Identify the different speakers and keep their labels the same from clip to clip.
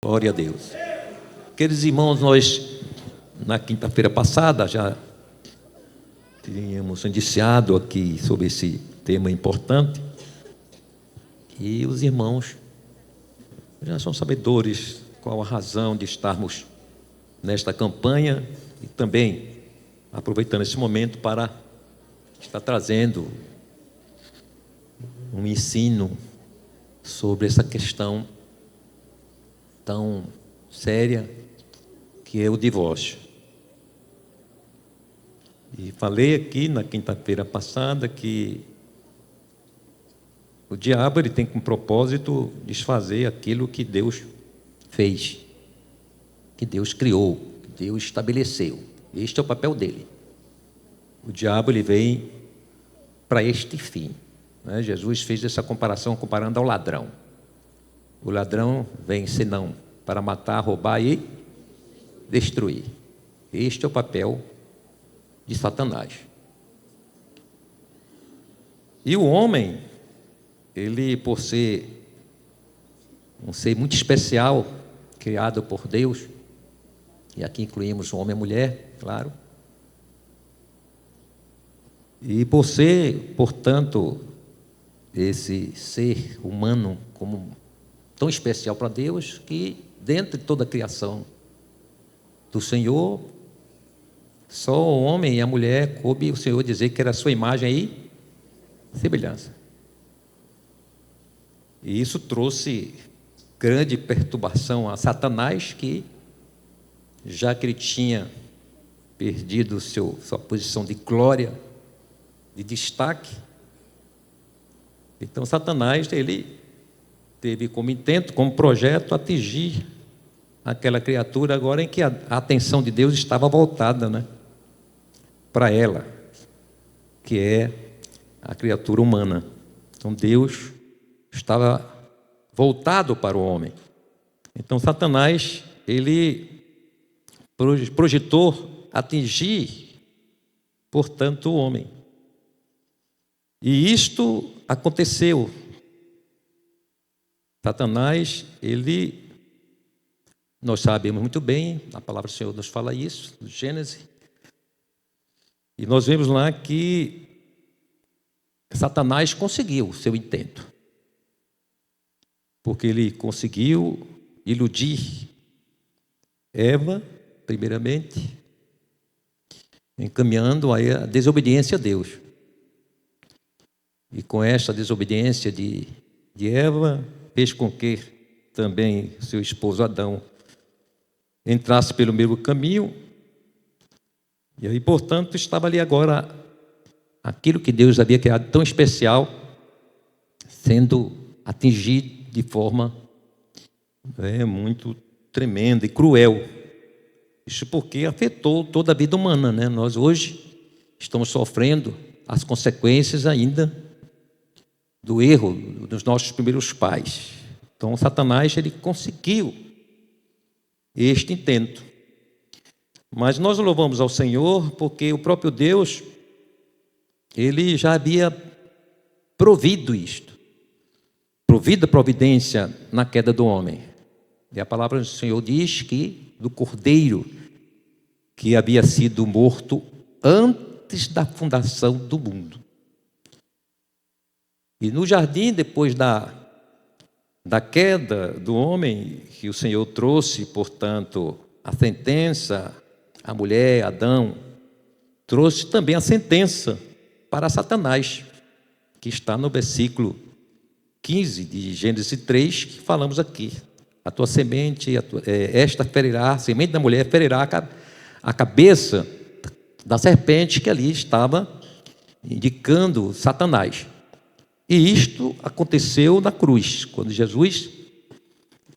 Speaker 1: Glória a Deus. Queridos irmãos, nós, na quinta-feira passada, já tínhamos indiciado aqui sobre esse tema importante. E os irmãos já são sabedores qual a razão de estarmos nesta campanha e também aproveitando esse momento para estar trazendo um ensino sobre essa questão tão séria que é o divórcio. E falei aqui na quinta-feira passada que o diabo ele tem como propósito desfazer aquilo que Deus fez, que Deus criou, que Deus estabeleceu. Este é o papel dele. O diabo ele vem para este fim, né? Jesus fez essa comparação comparando ao ladrão. O ladrão vem senão para matar, roubar e destruir. Este é o papel de Satanás. E o homem, ele por ser um ser muito especial, criado por Deus, e aqui incluímos o homem e a mulher, claro, e por ser, portanto, esse ser humano como tão especial para Deus, que dentro de toda a criação do Senhor, só o homem e a mulher coube o Senhor dizer que era a sua imagem e semelhança. E isso trouxe grande perturbação a Satanás, que já que ele tinha perdido sua posição de glória, de destaque, então Satanás ele teve como intento, como projeto, atingir aquela criatura agora em que a atenção de Deus estava voltada, né, para ela, que é a criatura humana. Então Deus estava voltado para o homem. Então Satanás ele projetou atingir, portanto, o homem. E isto aconteceu. Satanás, nós sabemos muito bem, a palavra do Senhor nos fala isso, no Gênesis, e nós vemos lá que Satanás conseguiu o seu intento, porque ele conseguiu iludir Eva, primeiramente, encaminhando a desobediência a Deus. E com esta desobediência de Eva, fez com que também seu esposo Adão entrasse pelo mesmo caminho. E aí, portanto, estava ali agora aquilo que Deus havia criado tão especial, sendo atingido de forma muito tremenda e cruel. Isso porque afetou toda a vida humana, né? Nós hoje estamos sofrendo as consequências ainda do erro dos nossos primeiros pais. Então Satanás ele conseguiu este intento. Mas nós louvamos ao Senhor porque o próprio Deus ele já havia provido isto, provido a providência na queda do homem. E a palavra do Senhor diz que do cordeiro que havia sido morto antes da fundação do mundo. E no jardim, depois da queda do homem, que o Senhor trouxe, portanto, a sentença, a mulher, Adão, trouxe também a sentença para Satanás, que está no versículo 15 de Gênesis 3, que falamos aqui. A tua semente, esta ferirá, a semente da mulher ferirá a cabeça da serpente que ali estava indicando Satanás. E isto aconteceu na cruz, quando Jesus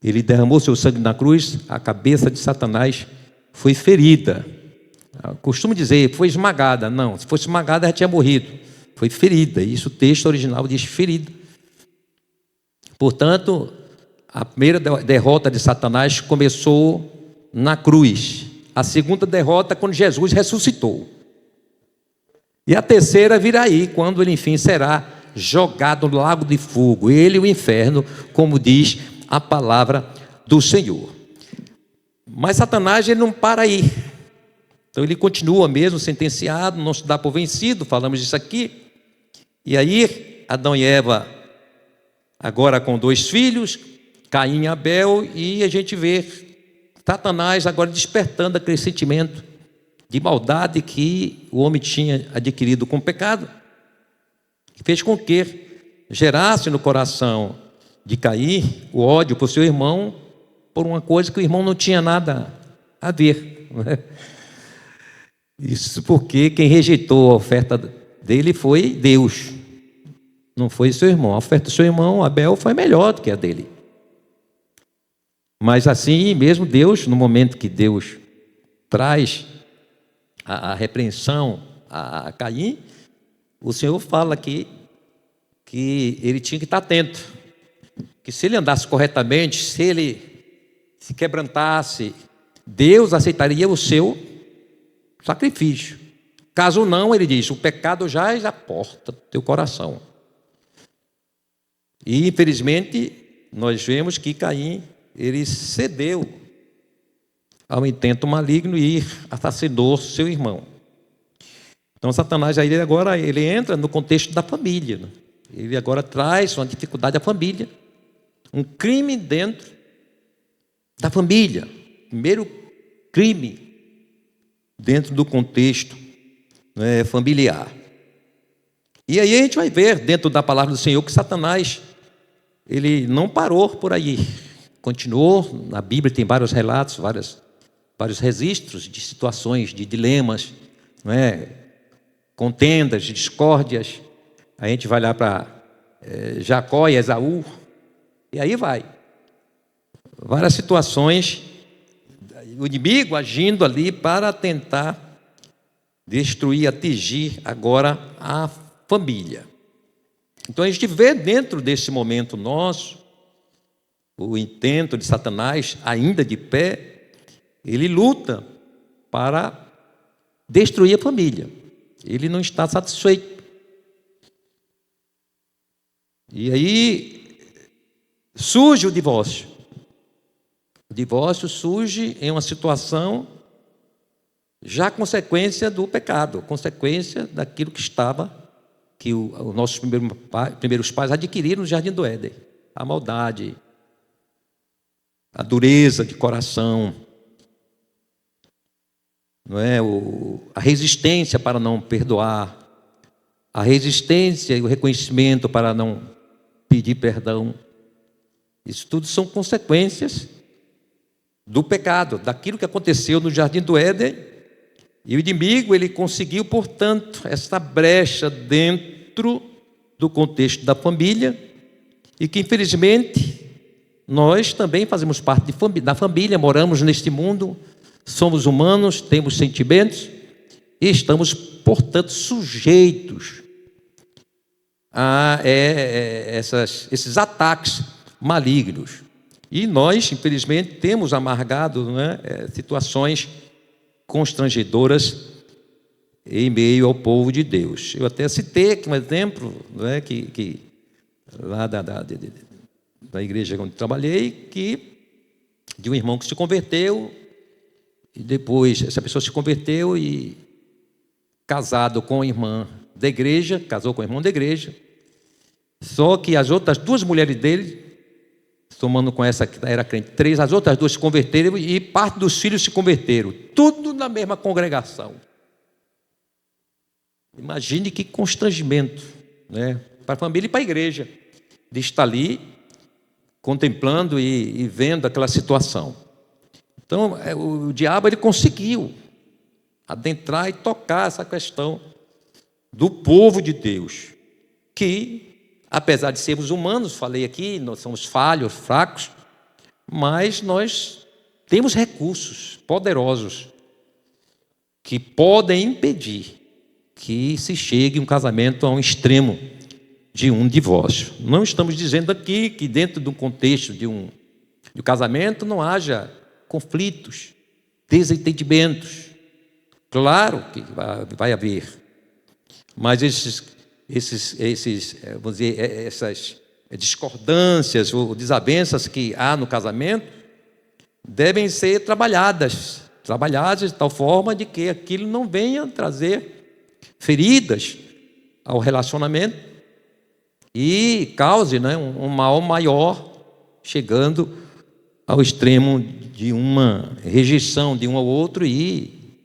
Speaker 1: ele derramou seu sangue na cruz, a cabeça de Satanás foi ferida. Eu costumo dizer, foi esmagada. Não, se fosse esmagada, já tinha morrido. Foi ferida, isso o texto original diz ferida. Portanto, a primeira derrota de Satanás começou na cruz. A segunda derrota quando Jesus ressuscitou. E a terceira virá aí, quando ele enfim será jogado no lago de fogo, ele e o inferno, como diz a palavra do Senhor. Mas Satanás, ele não para aí. Então ele continua mesmo sentenciado, não se dá por vencido, falamos disso aqui. E aí, Adão e Eva, agora com 2 filhos, Caim e Abel, e a gente vê Satanás agora despertando aquele sentimento de maldade que o homem tinha adquirido com o pecado, que fez com que gerasse no coração de Caim o ódio por seu irmão, por uma coisa que o irmão não tinha nada a ver, não é? Isso porque quem rejeitou a oferta dele foi Deus, não foi seu irmão. A oferta do seu irmão, Abel, foi melhor do que a dele. Mas assim mesmo Deus, no momento que Deus traz a repreensão a Caim, o Senhor fala aqui que ele tinha que estar atento, que se ele andasse corretamente, se ele se quebrantasse, Deus aceitaria o seu sacrifício. Caso não, ele diz, o pecado jaz à porta do teu coração. E infelizmente nós vemos que Caim, ele cedeu ao intento maligno e assassinou seu irmão. Então Satanás aí agora ele entra no contexto da família, né? Ele agora traz uma dificuldade à família, um crime dentro da família, primeiro crime dentro do contexto, né, familiar. E aí a gente vai ver dentro da palavra do Senhor que Satanás ele não parou por aí, continuou. Na Bíblia tem vários relatos, vários registros de situações, de dilemas, não é? Contendas, discórdias. A gente vai lá para Jacó e Esaú, e aí vai. Várias situações, o inimigo agindo ali para tentar destruir, atingir agora a família. Então a gente vê dentro desse momento nosso, o intento de Satanás, ainda de pé, ele luta para destruir a família. Ele não está satisfeito. E aí surge o divórcio. O divórcio surge em uma situação já consequência do pecado, consequência daquilo que os nossos primeiros pais adquiriram no Jardim do Éden. A maldade, a dureza de coração, não é? A resistência para não perdoar, a resistência e o reconhecimento para não pedir perdão. Isso tudo são consequências do pecado, daquilo que aconteceu no Jardim do Éden. E o inimigo, ele conseguiu, portanto, essa brecha dentro do contexto da família, e que infelizmente nós também fazemos parte da família, moramos neste mundo, somos humanos, temos sentimentos e estamos, portanto, sujeitos a esses ataques malignos. E nós, infelizmente, temos amargado, né, situações constrangedoras em meio ao povo de Deus. Eu até citei aqui um exemplo, né, que lá da igreja onde trabalhei, de um irmão que se converteu, e depois essa pessoa se converteu e casado com a irmã da igreja, casou com o irmão da igreja, só que as outras 2 mulheres dele, somando com essa que era crente, 3, as outras 2 se converteram e parte dos filhos se converteram, tudo na mesma congregação. Imagine que constrangimento, né, para a família e para a igreja, de estar ali contemplando e vendo aquela situação. Então o diabo ele conseguiu adentrar e tocar essa questão do povo de Deus, que apesar de sermos humanos, falei aqui, nós somos falhos, fracos, mas nós temos recursos poderosos que podem impedir que se chegue um casamento a um extremo de um divórcio. Não estamos dizendo aqui que dentro do contexto de um casamento não haja conflitos, desentendimentos. Claro que vai haver, mas vamos dizer, essas discordâncias ou desavenças que há no casamento devem ser trabalhadas de tal forma de que aquilo não venha trazer feridas ao relacionamento e cause, né, um mal maior, chegando ao extremo de uma rejeição de um ao outro e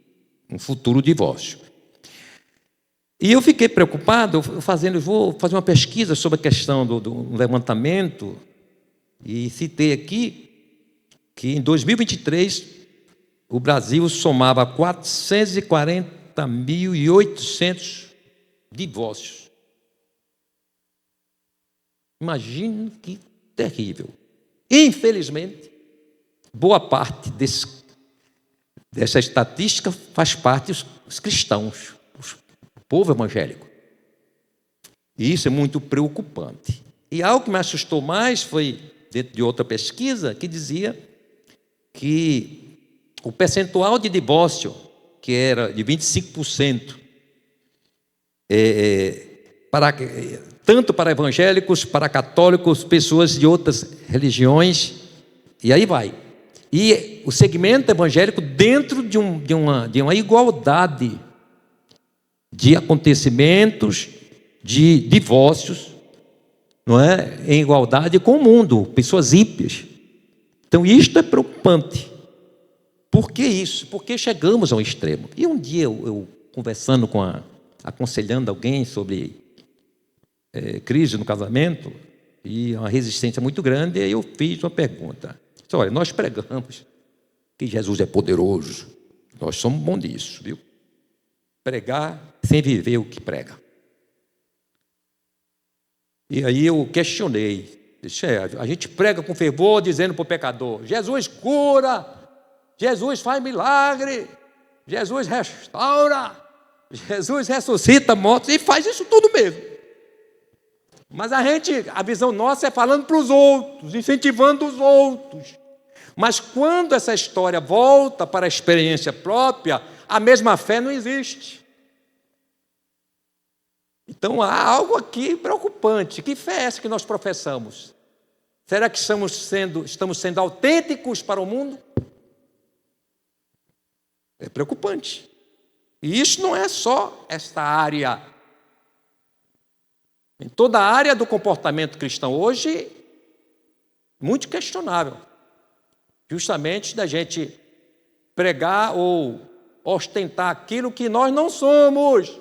Speaker 1: um futuro divórcio. E eu fiquei preocupado, vou fazer uma pesquisa sobre a questão do levantamento, e citei aqui que em 2023 o Brasil somava 440.800 divórcios. Imagine que terrível. Infelizmente, boa parte dessa estatística faz parte dos cristãos, o povo evangélico. E isso é muito preocupante. E algo que me assustou mais foi dentro de outra pesquisa que dizia que o percentual de divórcio, que era de 25%, tanto para evangélicos, para católicos, pessoas de outras religiões, e aí vai. E o segmento evangélico dentro de uma igualdade de acontecimentos, de divórcios, não é? Em igualdade com o mundo, pessoas ímpias. Então isto é preocupante. Por que isso? Porque chegamos ao extremo. E um dia eu conversando aconselhando alguém sobre crise no casamento, e uma resistência muito grande, aí eu fiz uma pergunta. Disse, olha, nós pregamos que Jesus é poderoso, nós somos bons nisso, viu? Pregar sem viver o que prega. E aí eu questionei, disse, a gente prega com fervor, dizendo para o pecador, Jesus cura, Jesus faz milagre, Jesus restaura, Jesus ressuscita mortos, e faz isso tudo mesmo. Mas a visão nossa é falando para os outros, incentivando os outros. Mas quando essa história volta para a experiência própria, a mesma fé não existe. Então há algo aqui preocupante. Que fé é essa que nós professamos? Será que estamos sendo autênticos para o mundo? É preocupante. E isso não é só esta área. Em toda a área do comportamento cristão hoje, muito questionável. Justamente da gente pregar ou ostentar aquilo que nós não somos.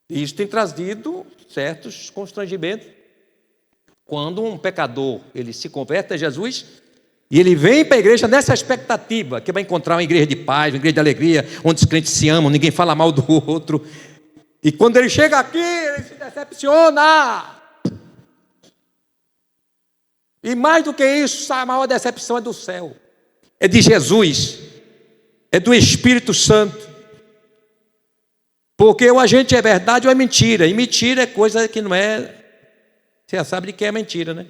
Speaker 1: E isso tem trazido certos constrangimentos. Quando um pecador ele se converte a Jesus e ele vem para a igreja nessa expectativa que vai encontrar uma igreja de paz, uma igreja de alegria, onde os crentes se amam, ninguém fala mal do outro. E quando ele chega aqui, ele se decepciona. E mais do que isso, a maior decepção é do céu, é de Jesus, é do Espírito Santo. Porque ou a gente é verdade ou é mentira. E mentira é coisa que não é. Você já sabe de que é mentira, né?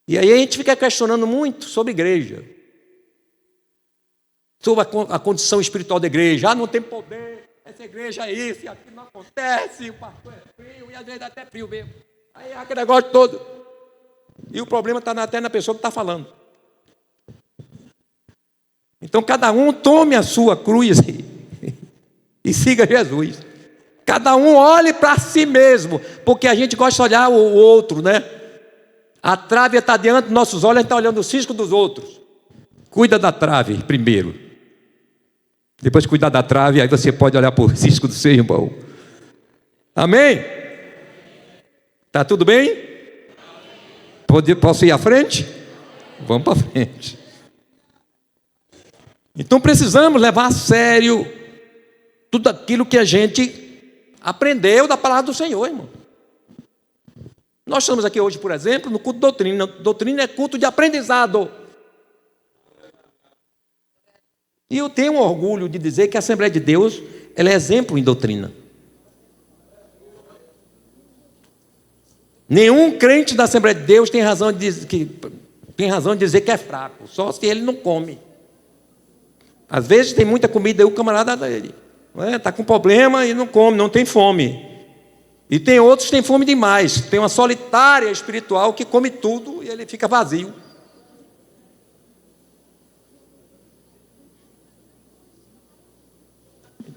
Speaker 1: E aí a gente fica questionando muito sobre igreja, sobre a condição espiritual da igreja. Não tem poder, essa igreja é isso, e aquilo não acontece, o pastor é frio, e às vezes até frio mesmo. Aí é aquele negócio todo. E o problema está até na pessoa que está falando. Então cada um tome a sua cruz e siga Jesus. Cada um olhe para si mesmo, porque a gente gosta de olhar o outro, né? A trave está diante dos nossos olhos, a gente está olhando o cisco dos outros. Cuida da trave primeiro. Depois de cuidar da trave, aí você pode olhar para o cisco do seu irmão. Amém? Está tudo bem? Posso ir à frente? Vamos para frente. Então precisamos levar a sério tudo aquilo que a gente aprendeu da palavra do Senhor, irmão. Nós estamos aqui hoje, por exemplo, no culto de doutrina. Doutrina é culto de aprendizado. E eu tenho orgulho de dizer que a Assembleia de Deus, ela é exemplo em doutrina. Nenhum crente da Assembleia de Deus tem razão de dizer que é fraco, só se ele não come. Às vezes tem muita comida e o camarada dele está com problema e não come, não tem fome. E tem outros que têm fome demais. Tem uma solitária espiritual que come tudo e ele fica vazio.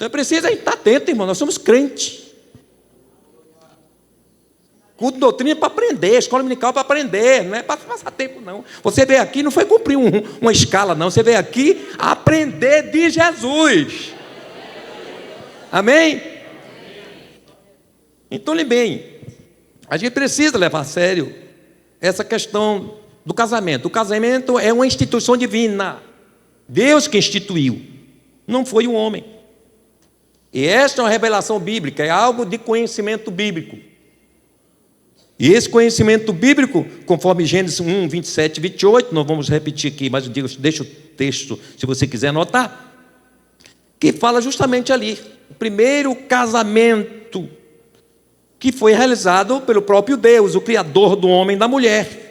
Speaker 1: Então é preciso a gente estar atento, irmão. Nós somos crentes. Culto de doutrina é para aprender, escola dominical é para aprender, não é para passar tempo, não. Você veio aqui, não foi cumprir uma escala, não. Você veio aqui aprender de Jesus. Amém? Então, olhe bem, a gente precisa levar a sério essa questão do casamento. O casamento é uma instituição divina. Deus que instituiu, não foi o homem. E esta é uma revelação bíblica, é algo de conhecimento bíblico. E esse conhecimento bíblico, conforme Gênesis 1, 27 e 28, não vamos repetir aqui, mas eu digo, deixa o texto, se você quiser anotar, que fala justamente ali, o primeiro casamento que foi realizado pelo próprio Deus, o Criador do homem e da mulher.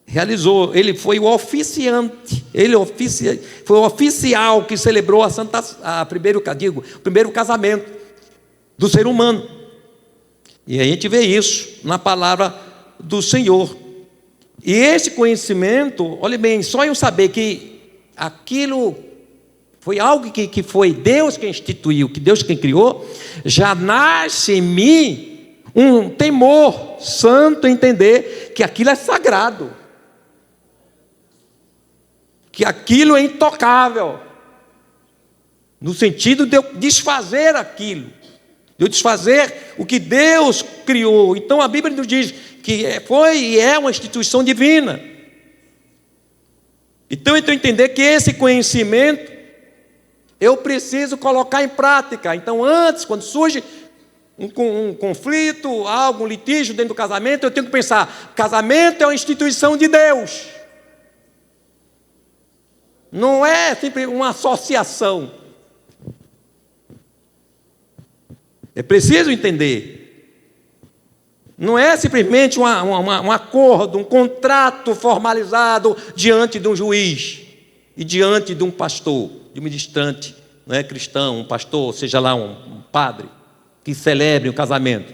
Speaker 1: Realizou, ele foi o oficiante, foi o oficial que celebrou o primeiro casamento do ser humano. E a gente vê isso na palavra do Senhor. E esse conhecimento, olha bem, só eu saber que aquilo foi algo que foi Deus quem instituiu, que Deus quem criou, já nasce em mim um temor santo, entender que aquilo é sagrado, que aquilo é intocável, no sentido de eu desfazer aquilo, de eu desfazer o que Deus criou. Então a Bíblia nos diz que foi e é uma instituição divina. Então eu tenho que entender que esse conhecimento eu preciso colocar em prática. Então antes, quando surge um conflito, um litígio dentro do casamento, eu tenho que pensar, casamento é uma instituição de Deus. Não é sempre uma associação. É preciso entender. Não é simplesmente um acordo, um contrato formalizado diante de um juiz e diante de um pastor, de um ministrante, não é cristão, um pastor, seja lá um padre, que celebre o casamento.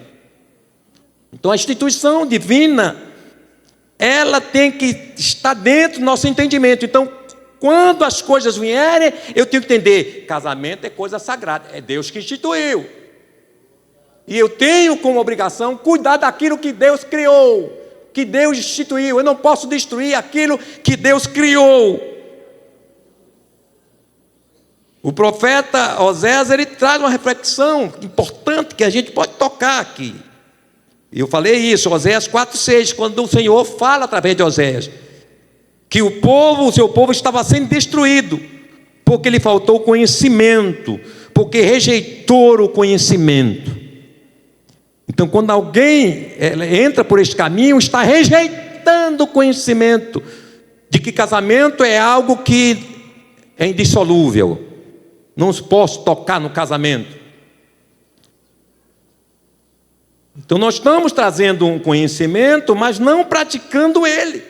Speaker 1: Então a instituição divina, ela tem que estar dentro do nosso entendimento. Então, quando as coisas vierem, eu tenho que entender, casamento é coisa sagrada, é Deus que instituiu. E eu tenho como obrigação cuidar daquilo que Deus criou, que Deus instituiu. Eu não posso destruir aquilo que Deus criou. O profeta Oséias, ele traz uma reflexão importante que a gente pode tocar aqui. Eu falei isso, Oséias 4,6, quando o Senhor fala através de Oséias, que o seu povo estava sendo destruído, porque lhe faltou conhecimento, porque rejeitou o conhecimento. Então, quando alguém entra por este caminho, está rejeitando o conhecimento de que casamento é algo que é indissolúvel. Não posso tocar no casamento. Então, nós estamos trazendo um conhecimento, mas não praticando ele.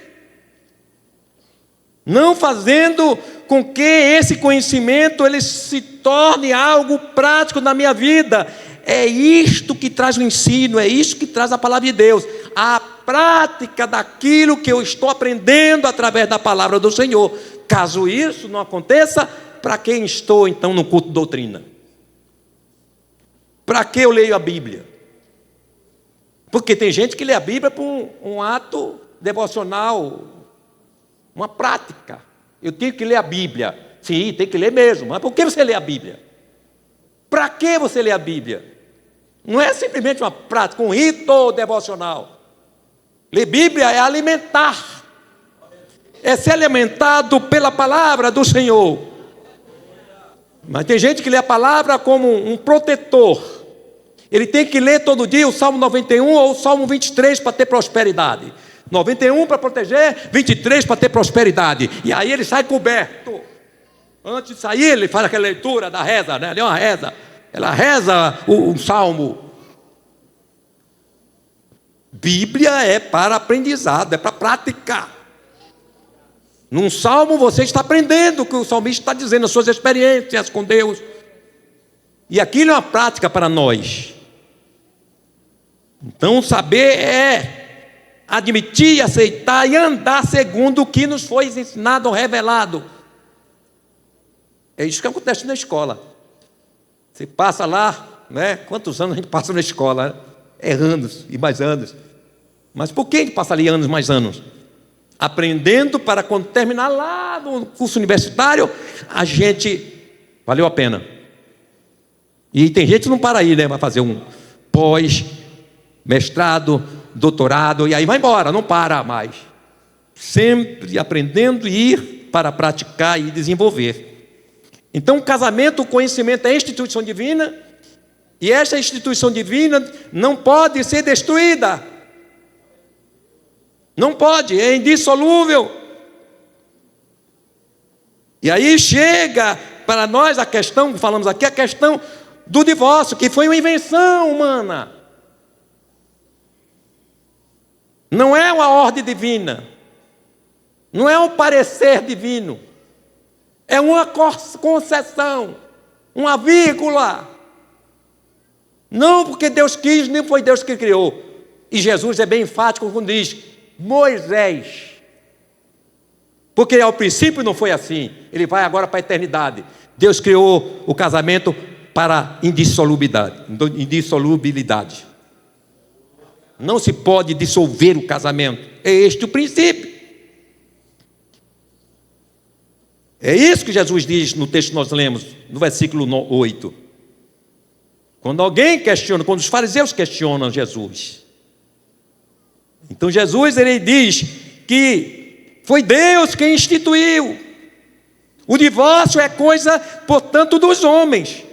Speaker 1: Não fazendo com que esse conhecimento ele se torne algo prático na minha vida. É isto que traz o ensino, é isto que traz a palavra de Deus. A prática daquilo que eu estou aprendendo através da palavra do Senhor. Caso isso não aconteça, para quem estou então no culto de doutrina? Para que eu leio a Bíblia? Porque tem gente que lê a Bíblia por um ato devocional, uma prática. Eu tenho que ler a Bíblia. Sim, tem que ler mesmo. Mas por que você lê a Bíblia? Para que você lê a Bíblia? Não é simplesmente uma prática, um rito devocional. Ler Bíblia é alimentar. É ser alimentado pela palavra do Senhor. Mas tem gente que lê a palavra como um protetor. Ele tem que ler todo dia o Salmo 91 ou o Salmo 23 para ter prosperidade. 91 para proteger, 23 para ter prosperidade. E aí ele sai coberto. Antes de sair, ele faz aquela leitura da reza, né? Ali é uma reza. Ela reza o salmo. Bíblia é para aprendizado, é para praticar. Num salmo você está aprendendo o que o salmista está dizendo, as suas experiências com Deus. E aquilo é uma prática para nós. Então saber é admitir, aceitar e andar segundo o que nos foi ensinado ou revelado. É isso que acontece na escola. Você passa lá, né? Quantos anos a gente passa na escola? Né? É anos e mais anos. Mas por que a gente passa ali anos mais anos? Aprendendo para quando terminar lá no curso universitário, a gente valeu a pena. E tem gente que não para aí, né? Vai fazer um pós, mestrado, doutorado, e aí vai embora, não para mais. Sempre aprendendo e ir para praticar e desenvolver. Então, o casamento, o conhecimento é a instituição divina, e essa instituição divina não pode ser destruída. Não pode, é indissolúvel. E aí chega para nós a questão, que falamos aqui, a questão do divórcio, que foi uma invenção humana. Não é uma ordem divina, não é um parecer divino, é uma concessão, uma vírgula. Não porque Deus quis, nem foi Deus que criou. E Jesus é bem enfático quando diz, Moisés. Porque ao princípio não foi assim, ele vai agora para a eternidade. Deus criou o casamento para indissolubilidade. Não se pode dissolver o casamento. É este o princípio. É isso que Jesus diz no texto que nós lemos, no versículo 8. Quando alguém questiona, quando os fariseus questionam Jesus. Então Jesus, ele diz que foi Deus quem instituiu. O divórcio é coisa, portanto, dos homens.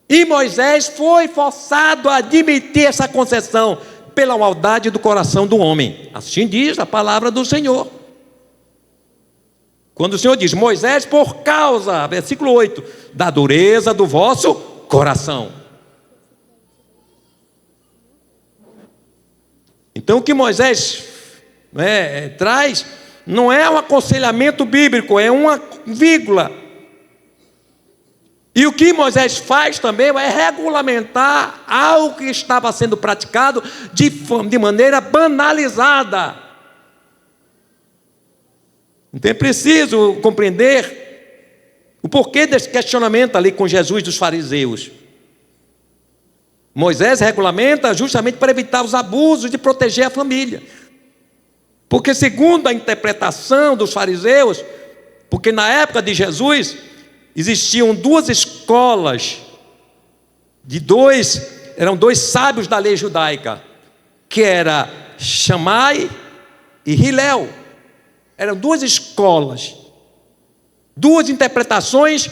Speaker 1: E Moisés foi forçado a admitir essa concessão pela maldade do coração do homem. Assim diz a palavra do Senhor. Quando o Senhor diz, Moisés, por causa, versículo 8, da dureza do vosso coração. Então o que Moisés traz não é um aconselhamento bíblico, é uma vírgula. E o que Moisés faz também é regulamentar algo que estava sendo praticado de maneira banalizada. Então é preciso compreender o porquê desse questionamento ali com Jesus dos fariseus. Moisés regulamenta justamente para evitar os abusos e proteger a família. Porque segundo a interpretação dos fariseus, porque na época de Jesus existiam duas escolas eram dois sábios da lei judaica, que era Shammai e Hillel. Eram duas escolas, duas interpretações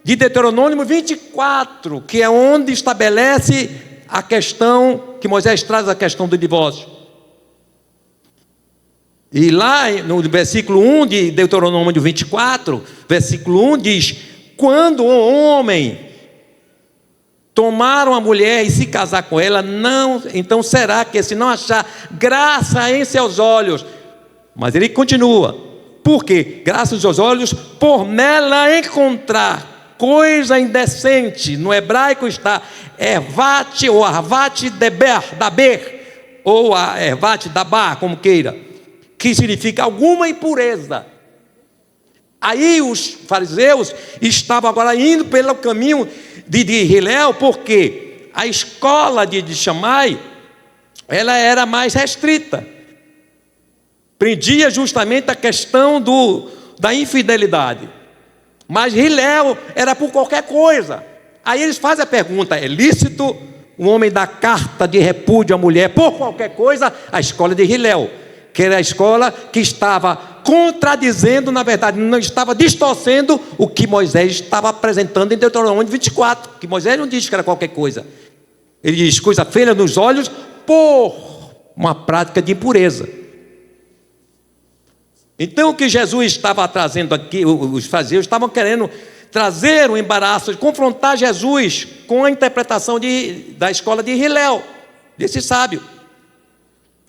Speaker 1: de Deuteronômio 24, que é onde estabelece a questão, que Moisés traz a questão do divórcio. E lá no versículo 1 de Deuteronômio 24, versículo 1 diz, quando um homem tomar uma mulher e se casar com ela, então será que se não achar graça em seus olhos, mas ele continua, porque graça em seus olhos, por nela encontrar coisa indecente, no hebraico está ervat ou arvat daber, ou ervat dabar, como queira, que significa alguma impureza. Aí os fariseus estavam agora indo pelo caminho de Hillel, porque a escola de Shammai, ela era mais restrita, prendia justamente a questão da infidelidade, mas Hillel era por qualquer coisa. Aí eles fazem a pergunta, é lícito um homem dar carta de repúdio à mulher por qualquer coisa? A escola de Hillel, que era a escola que estava contradizendo, na verdade, não estava distorcendo o que Moisés estava apresentando em Deuteronômio 24, que Moisés não diz que era qualquer coisa. Ele diz coisa feia nos olhos por uma prática de impureza. Então o que Jesus estava trazendo aqui, os fariseus estavam querendo trazer o embaraço, de confrontar Jesus com a interpretação da escola de Hillel, desse sábio.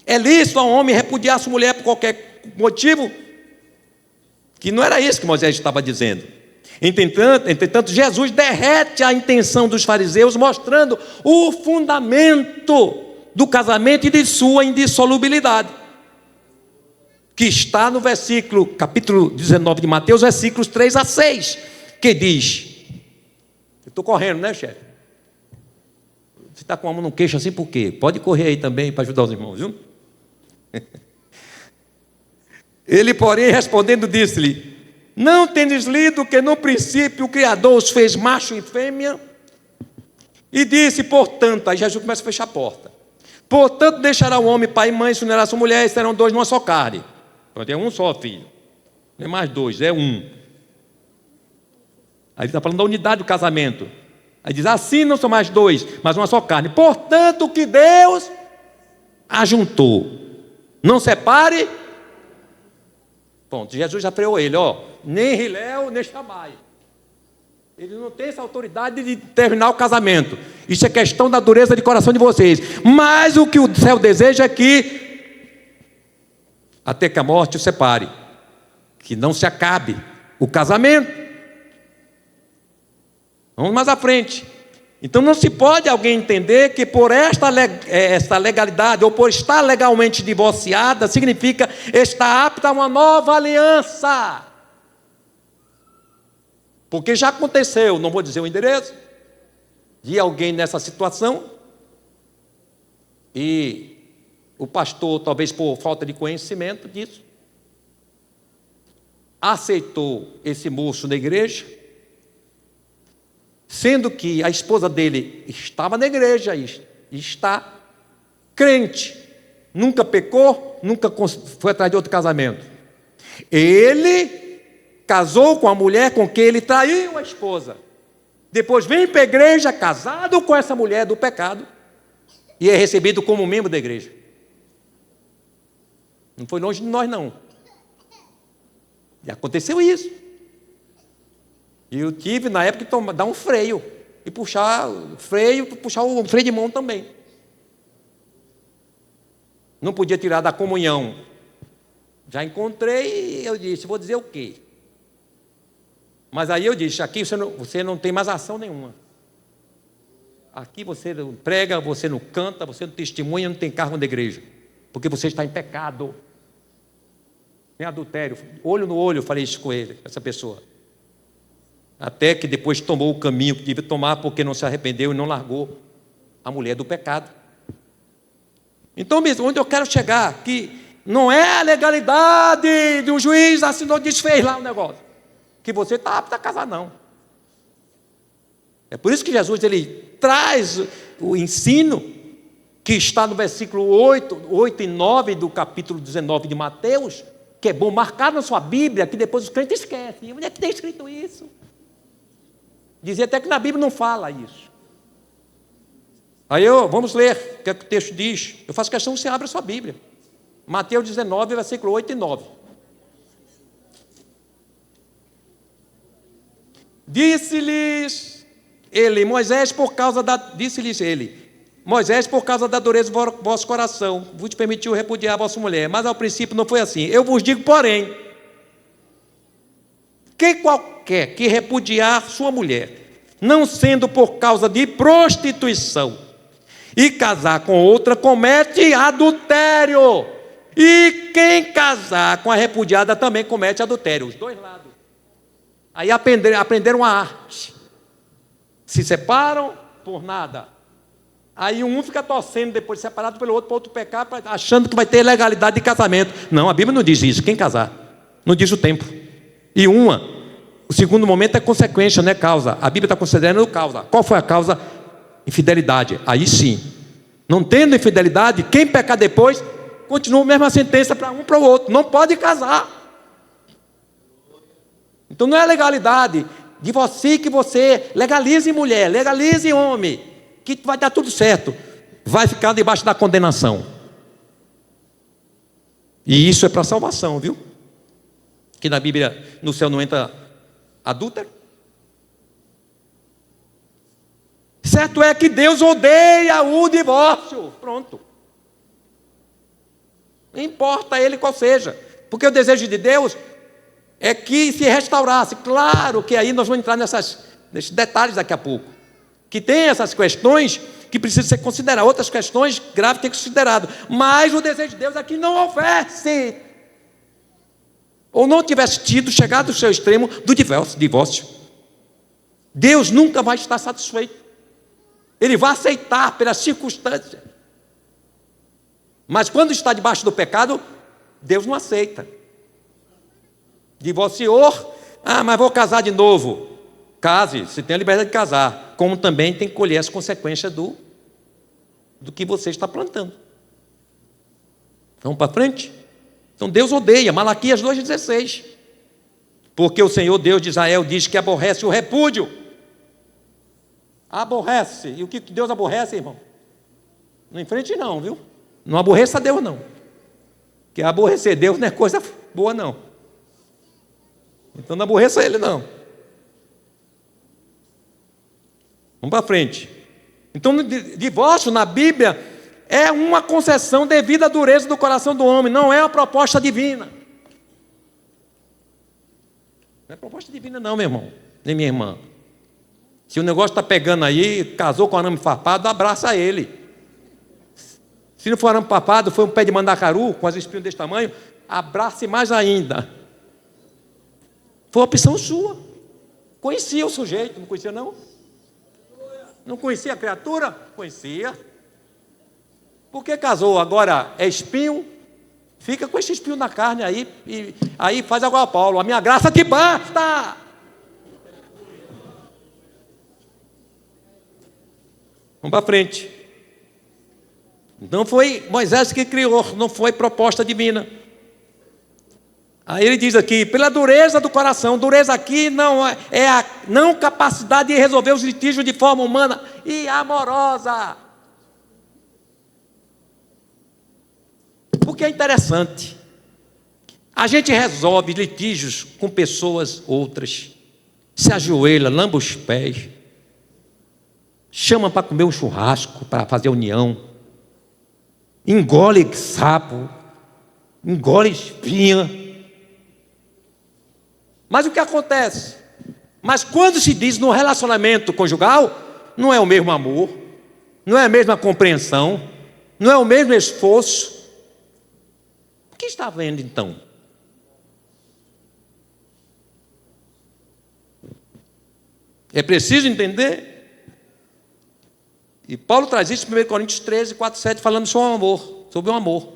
Speaker 1: É lícito a um homem repudiar sua mulher por qualquer motivo? Que não era isso que Moisés estava dizendo. Entretanto, Jesus derrete a intenção dos fariseus, mostrando o fundamento do casamento e de sua indissolubilidade, que está no capítulo 19 de Mateus, versículos 3 a 6, que diz, Estou correndo, né, chefe? Você está com a mão no queixo assim por quê? Pode correr aí também para ajudar os irmãos, viu? Ele, porém, respondendo, disse-lhe: não tendes lido que no princípio o Criador os fez macho e fêmea? E disse, portanto, aí Jesus começa a fechar a porta. Portanto, deixará o homem pai e mãe, se unirá a sua mulher, e serão dois numa só carne. Pronto, é um só filho. Não é mais dois, é um. Aí ele está falando da unidade do casamento. Aí diz, assim não são mais dois, mas uma só carne. Portanto, o que Deus ajuntou, não separe. Ponto. Jesus já freou ele, nem Hilel, nem Shammai. Ele não tem essa autoridade de terminar o casamento. Isso é questão da dureza de coração de vocês. Mas o que o céu deseja é que, até que a morte o separe, que não se acabe o casamento. Vamos mais à frente. Então não se pode alguém entender que por esta legalidade, ou por estar legalmente divorciada, significa estar apta a uma nova aliança. Porque já aconteceu, não vou dizer o endereço, de alguém nessa situação, e o pastor, talvez por falta de conhecimento disso, aceitou esse moço na igreja, sendo que a esposa dele estava na igreja, está crente, nunca pecou, nunca foi atrás de outro casamento. Ele casou com a mulher com quem ele traiu a esposa. Depois vem para a igreja casado com essa mulher do pecado e é recebido como membro da igreja. Não foi longe de nós, não. E aconteceu isso. E eu tive, na época, que dar um freio. E puxar o freio de mão também. Não podia tirar da comunhão. Já encontrei e eu disse, vou dizer o quê? Mas aí eu disse, aqui você não tem mais ação nenhuma. Aqui você não prega, você não canta, você não testemunha, não tem cargo na igreja. Porque você está em pecado. Em adultério. Olho no olho, eu falei isso com ele, essa pessoa. Até que depois tomou o caminho que devia tomar, porque não se arrependeu e não largou a mulher do pecado. Então, mesmo, onde eu quero chegar, que não é a legalidade de um juiz assinou, desfez lá o negócio, que você está apto a casar, não. É por isso que Jesus ele traz o ensino que está no versículo 8 e 9 do capítulo 19 de Mateus, que é bom marcar na sua Bíblia, que depois os crentes esquecem. Onde é que tem escrito isso? Dizia até que na Bíblia não fala isso. Aí vamos ler o que o texto diz. Eu faço questão que você abra a sua Bíblia. Mateus 19, versículo 8 e 9. Disse-lhes ele, Moisés, por causa da dureza do vosso coração, vos permitiu repudiar a vossa mulher. Mas ao princípio não foi assim. Eu vos digo, porém, que qualquer que repudiar sua mulher, não sendo por causa de prostituição, e casar com outra, comete adultério. E quem casar com a repudiada também comete adultério. Os dois lados. Aí aprenderam a arte. Se separam por nada. Aí um fica torcendo depois separado pelo outro para outro pecar, achando que vai ter legalidade de casamento. Não, a Bíblia não diz isso. Quem casar? Não diz o tempo. E o segundo momento é consequência, não é causa. A Bíblia está considerando causa. Qual foi a causa? Infidelidade. Aí sim. Não tendo infidelidade, quem pecar depois, continua a mesma sentença para um para o outro. Não pode casar. Então não é legalidade. Divorcie que você legalize mulher, legalize homem, que vai dar tudo certo. Vai ficar debaixo da condenação. E isso é para salvação, viu? Que na Bíblia, no céu não entra adúltero. Certo é que Deus odeia o divórcio. Pronto. Não importa ele qual seja. Porque o desejo de Deus é que se restaurasse. Claro que aí nós vamos entrar nesses detalhes daqui a pouco. Que tem essas questões que precisam ser consideradas. Outras questões graves têm que ser consideradas. Mas o desejo de Deus é que não houvesse, ou não tivesse chegado ao seu extremo do divórcio. Deus nunca vai estar satisfeito. Ele vai aceitar pelas circunstâncias. Mas quando está debaixo do pecado, Deus não aceita. Divorciou, mas vou casar de novo. Case, você tem a liberdade de casar, como também tem que colher as consequências do que você está plantando. Vamos para frente? Então Deus odeia, Malaquias 2,16. Porque o Senhor Deus de Israel diz que aborrece o repúdio. Aborrece. E o que Deus aborrece, irmão? Não enfrente não, viu? Não aborreça Deus não. Porque aborrecer Deus não é coisa boa não. Então não aborreça Ele não. Vamos para frente. Então divórcio na Bíblia é uma concessão devido à dureza do coração do homem. Não é uma proposta divina. Não é proposta divina não, meu irmão, nem minha irmã. Se o negócio está pegando aí, casou com arame farpado, abraça ele. Se não for arame farpado, foi um pé de mandacaru, com as espinhas desse tamanho, abrace mais ainda. Foi opção sua. Conhecia o sujeito, não conhecia não? Não conhecia a criatura? Conhecia. Por que casou? Agora é espinho? Fica com esse espinho na carne aí, e aí faz igual a Paulo, a minha graça te basta. Vamos para frente. Não foi Moisés que criou, não foi proposta divina. Aí ele diz aqui, pela dureza do coração. Dureza aqui não é a não capacidade de resolver os litígios de forma humana e amorosa. Porque é interessante, a gente resolve litígios com pessoas outras, se ajoelha, lamba os pés, chama para comer um churrasco, para fazer união, engole sapo, engole espinha. Mas o que acontece? Mas quando se diz no relacionamento conjugal, não é o mesmo amor, não é a mesma compreensão, não é o mesmo esforço. O que está havendo então? É preciso entender. E Paulo traz isso em 1 Coríntios 13, 4, 7, falando sobre o amor. Sobre o amor.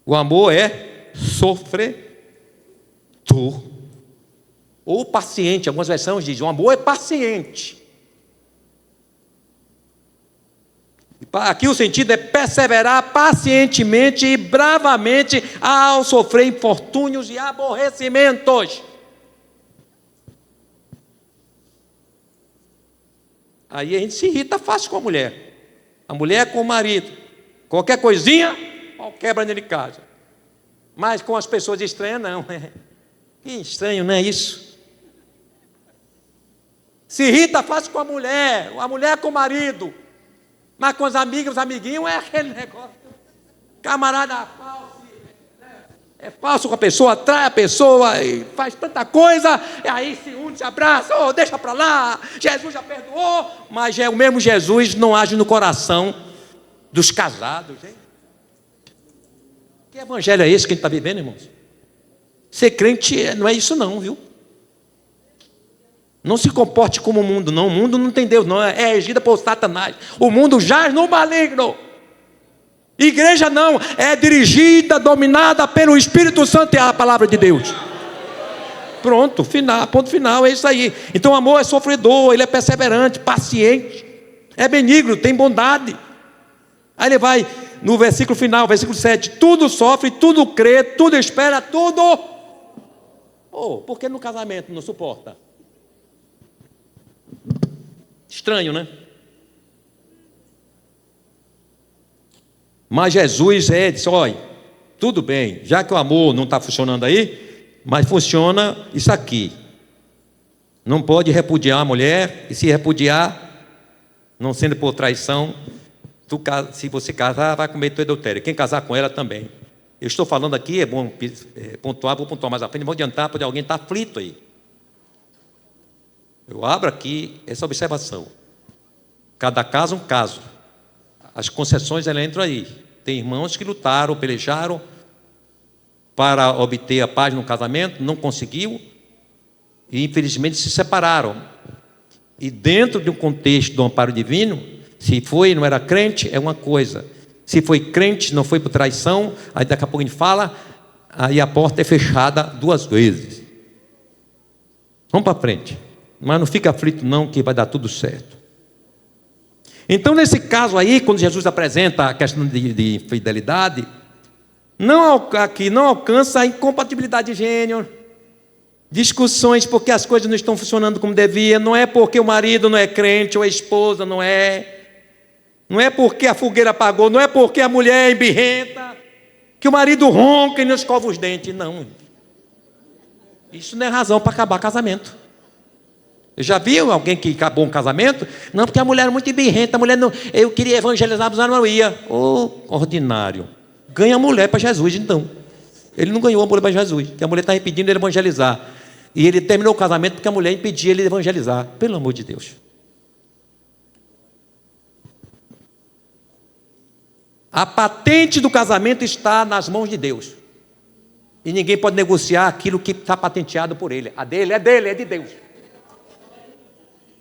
Speaker 1: O amor é sofredor. Ou paciente. Algumas versões dizem, o amor é paciente. Aqui o sentido é perseverar pacientemente e bravamente ao sofrer infortúnios e aborrecimentos. Aí a gente se irrita fácil com a mulher. A mulher com o marido. Qualquer coisinha, quebra dentro de casa. Mas com as pessoas estranhas, não. Que estranho, não é isso? Se irrita fácil com a mulher com o marido. Mas com as amigas, os amiguinhos, é aquele negócio. Camarada falso, é falso com a pessoa, atrai a pessoa, e faz tanta coisa, e aí se une, se abraça, deixa para lá, Jesus já perdoou, mas o mesmo Jesus não age no coração dos casados. Hein? Que evangelho é esse que a gente está vivendo, irmãos? Ser crente não é isso não, viu? Não se comporte como o mundo, não. O mundo não tem Deus, não. É regida por Satanás. O mundo jaz no maligno. Igreja não. É dirigida, dominada pelo Espírito Santo, é a palavra de Deus. Pronto, final, ponto final, é isso aí. Então o amor é sofredor, ele é perseverante, paciente, é benigno, tem bondade. Aí ele vai no versículo final, versículo 7. Tudo sofre, tudo crê, tudo espera, tudo... por que no casamento não suporta? Estranho, né? Mas Jesus disse, olha, tudo bem, já que o amor não está funcionando aí, mas funciona isso aqui. Não pode repudiar a mulher, e se repudiar, não sendo por traição, se você casar, vai cometer adultério. Quem casar com ela também. Eu estou falando aqui, é bom pontuar, vou pontuar mais à frente, vou adiantar, porque alguém está aflito aí. Eu abro aqui essa observação. Cada caso um caso. As concessões elas entram aí. Tem irmãos que lutaram, pelejaram para obter a paz no casamento, não conseguiu e infelizmente se separaram. E dentro de um contexto do amparo divino, se foi e não era crente, é uma coisa. Se foi crente, não foi por traição, aí daqui a pouco a gente fala, aí a porta é fechada 2 vezes. Vamos para frente. Mas não fica aflito não, que vai dar tudo certo. Então, nesse caso aí, quando Jesus apresenta a questão de fidelidade, aqui não alcança a incompatibilidade de gênero, discussões porque as coisas não estão funcionando como devia, não é porque o marido não é crente ou a esposa não é porque a fogueira apagou, não é porque a mulher é embirrenta, que o marido ronca e não escova os dentes, não. Isso não é razão para acabar casamento. Já viu alguém que acabou um casamento? Não, porque a mulher era muito embirrenta, a mulher não, eu queria evangelizar, mas não ia. Ordinário. Ganha a mulher para Jesus, então. Ele não ganhou a mulher para Jesus, porque a mulher está impedindo ele evangelizar. E ele terminou o casamento porque a mulher impedia ele de evangelizar. Pelo amor de Deus. A patente do casamento está nas mãos de Deus. E ninguém pode negociar aquilo que está patenteado por ele. A dele, é de Deus.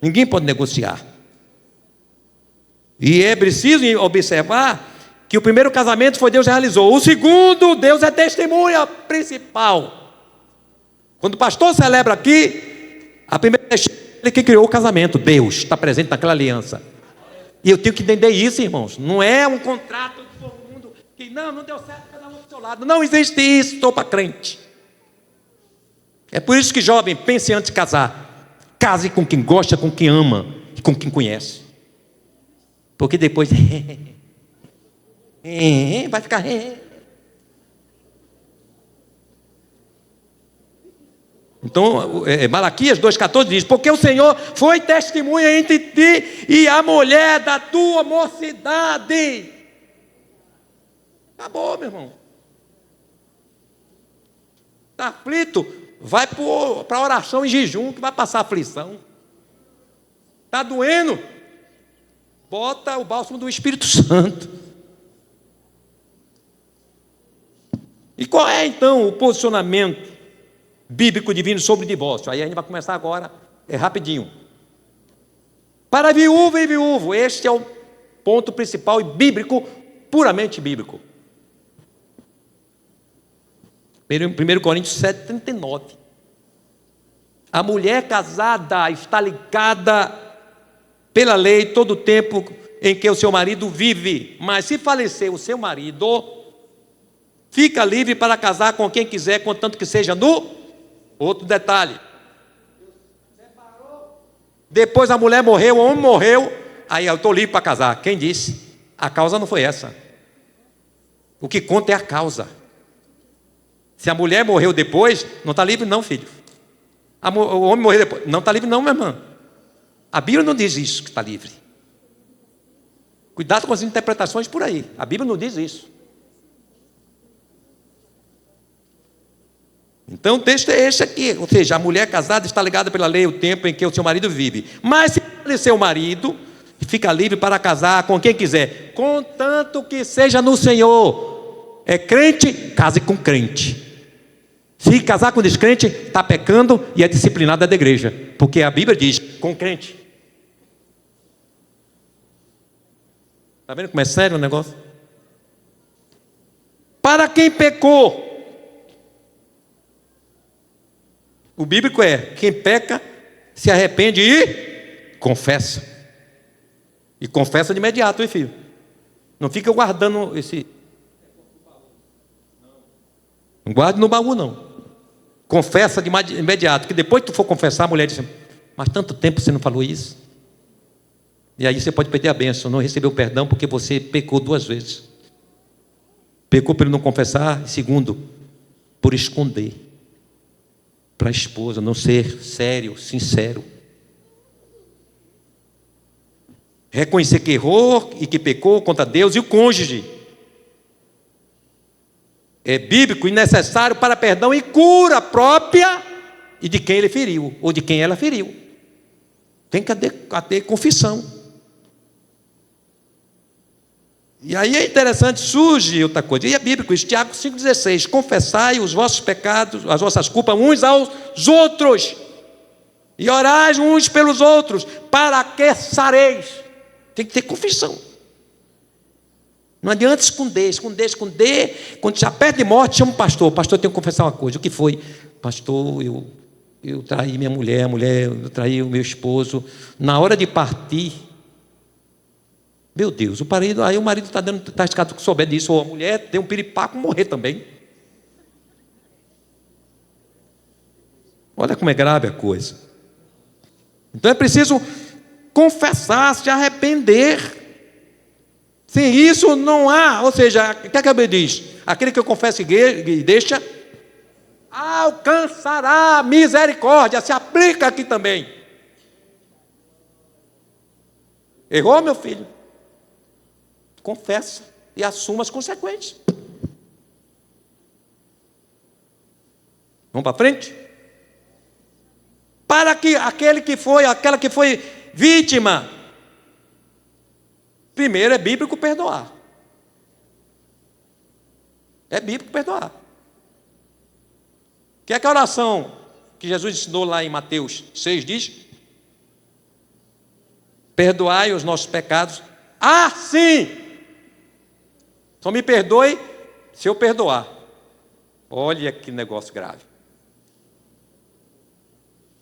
Speaker 1: Ninguém pode negociar. E é preciso observar que o primeiro casamento foi Deus que realizou. O segundo, Deus é testemunha principal. Quando o pastor celebra aqui, a primeira ele que criou o casamento, Deus está presente naquela aliança. E eu tenho que entender isso, irmãos. Não é um contrato de todo mundo que não deu certo, cada um do seu lado. Não existe isso, estou para crente. É por isso que jovem, pense antes de casar. Case com quem gosta, com quem ama e com quem conhece. Porque depois vai ficar. Então, Malaquias 2,14 diz: porque o Senhor foi testemunha entre ti e a mulher da tua mocidade. Acabou, meu irmão. Está aflito? Vai para a oração em jejum, que vai passar aflição. Está doendo? Bota o bálsamo do Espírito Santo. E qual é então o posicionamento bíblico divino sobre o divórcio? Aí a gente vai começar agora, rapidinho. Para viúva e viúvo, este é o ponto principal e bíblico, puramente bíblico. 1 Coríntios 7,39. A mulher casada está ligada pela lei todo o tempo em que o seu marido vive, mas se falecer o seu marido, fica livre para casar com quem quiser, contanto que seja no outro detalhe. Depois a mulher morreu, o homem morreu, aí eu estou livre para casar. Quem disse? A causa não foi essa. O que conta é a causa. Se a mulher morreu depois, não está livre não, filho. O homem morreu depois, não está livre não, minha irmã. A Bíblia não diz isso, que está livre. Cuidado com as interpretações por aí. A Bíblia não diz isso. Então o texto é esse aqui. Ou seja, a mulher casada está ligada pela lei o tempo em que o seu marido vive. Mas se falecer o marido, fica livre para casar com quem quiser, contanto que seja no Senhor. É crente, case com crente. Se casar com descrente, está pecando e é disciplinado da igreja. Porque a Bíblia diz, com crente. Está vendo como é sério o negócio? Para quem pecou, o bíblico é, quem peca, se arrepende e confessa. E confessa de imediato, hein, filho? Não fica guardando esse... Não guarde no baú, não. Confessa de imediato, que depois que tu for confessar, a mulher diz, mas tanto tempo você não falou isso? E aí você pode perder a bênção, não recebeu perdão porque você pecou 2 vezes. Pecou por não confessar, e segundo, por esconder para a esposa, não ser sério, sincero. Reconhecer que errou e que pecou contra Deus e o cônjuge. É bíblico e necessário para perdão e cura própria e de quem ele feriu, ou de quem ela feriu. Tem que ter confissão. E aí é interessante, surge outra coisa, e é bíblico isso, Tiago 5,16, confessai os vossos pecados, as vossas culpas uns aos outros, E orais uns pelos outros, para que sareis. Tem que ter confissão. Não adianta esconder. Quando já perto de morte, chama o pastor. Pastor, eu tenho que confessar uma coisa. O que foi? Pastor, eu traí minha mulher, eu traí o meu esposo. Na hora de partir, meu Deus, o marido está escado que souber disso, ou a mulher tem um piripaco morrer também. Olha como é grave a coisa. Então é preciso confessar, se arrepender. Sem isso não há, ou seja, o que a Bíblia diz? Aquele que confessa e deixa, alcançará misericórdia. Se aplica aqui também. Errou, meu filho? Confessa e assuma as consequências. Vamos para frente? Para que aquela que foi vítima, primeiro é bíblico perdoar. É bíblico perdoar. O que é que a oração que Jesus ensinou lá em Mateus 6 diz? Perdoai os nossos pecados, assim. Só me perdoe se eu perdoar. Olha que negócio grave.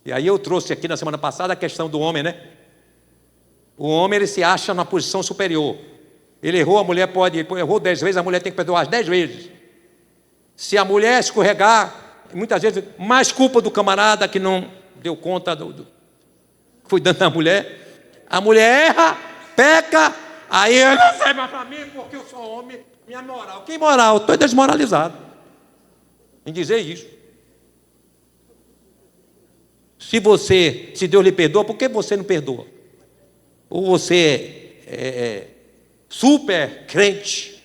Speaker 1: E aí eu trouxe aqui na semana passada a questão do homem, né? O homem, ele se acha na posição superior. Ele errou, a mulher errou 10 vezes, a mulher tem que perdoar as 10 vezes. Se a mulher escorregar, muitas vezes, mais culpa do camarada que não deu conta cuidando da mulher. A mulher erra, peca, aí eu não sei mais para mim, porque eu sou homem, minha moral. Que moral? Estou desmoralizado em dizer isso. Se Deus lhe perdoa, por que você não perdoa? Ou você é super crente,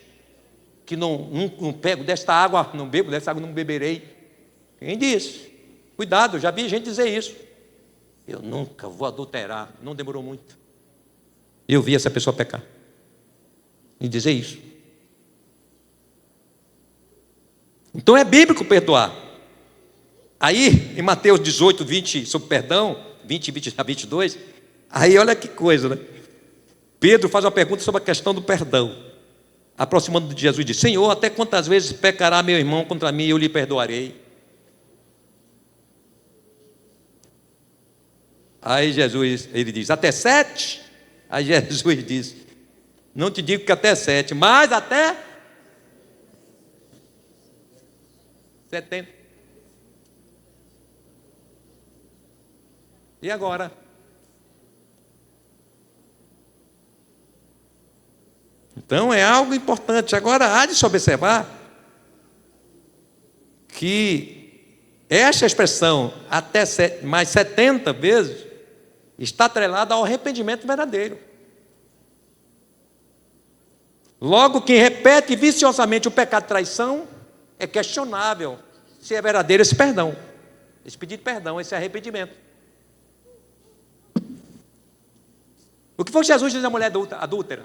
Speaker 1: que não pego desta água, não bebo, desta água não beberei. Quem disse? Cuidado, já vi gente dizer isso. Eu nunca vou adulterar, não demorou muito. Eu vi essa pessoa pecar e dizer isso. Então é bíblico perdoar. Aí, em Mateus 18, 20, sobre perdão, 20 a 22, aí olha que coisa, né? Pedro faz uma pergunta sobre a questão do perdão. Aproximando de Jesus, diz: Senhor, até quantas vezes pecará meu irmão contra mim e eu lhe perdoarei? Aí Jesus, ele diz: até 7? Aí Jesus diz: não te digo que até 7, mas até 70. E agora? Então é algo importante. Agora há de se observar que esta expressão até mais 70 vezes está atrelada ao arrependimento verdadeiro. Logo, quem repete viciosamente o pecado de traição, é questionável se é verdadeiro esse perdão, esse pedido de perdão, esse arrependimento. O que foi que Jesus disse à mulher adúltera?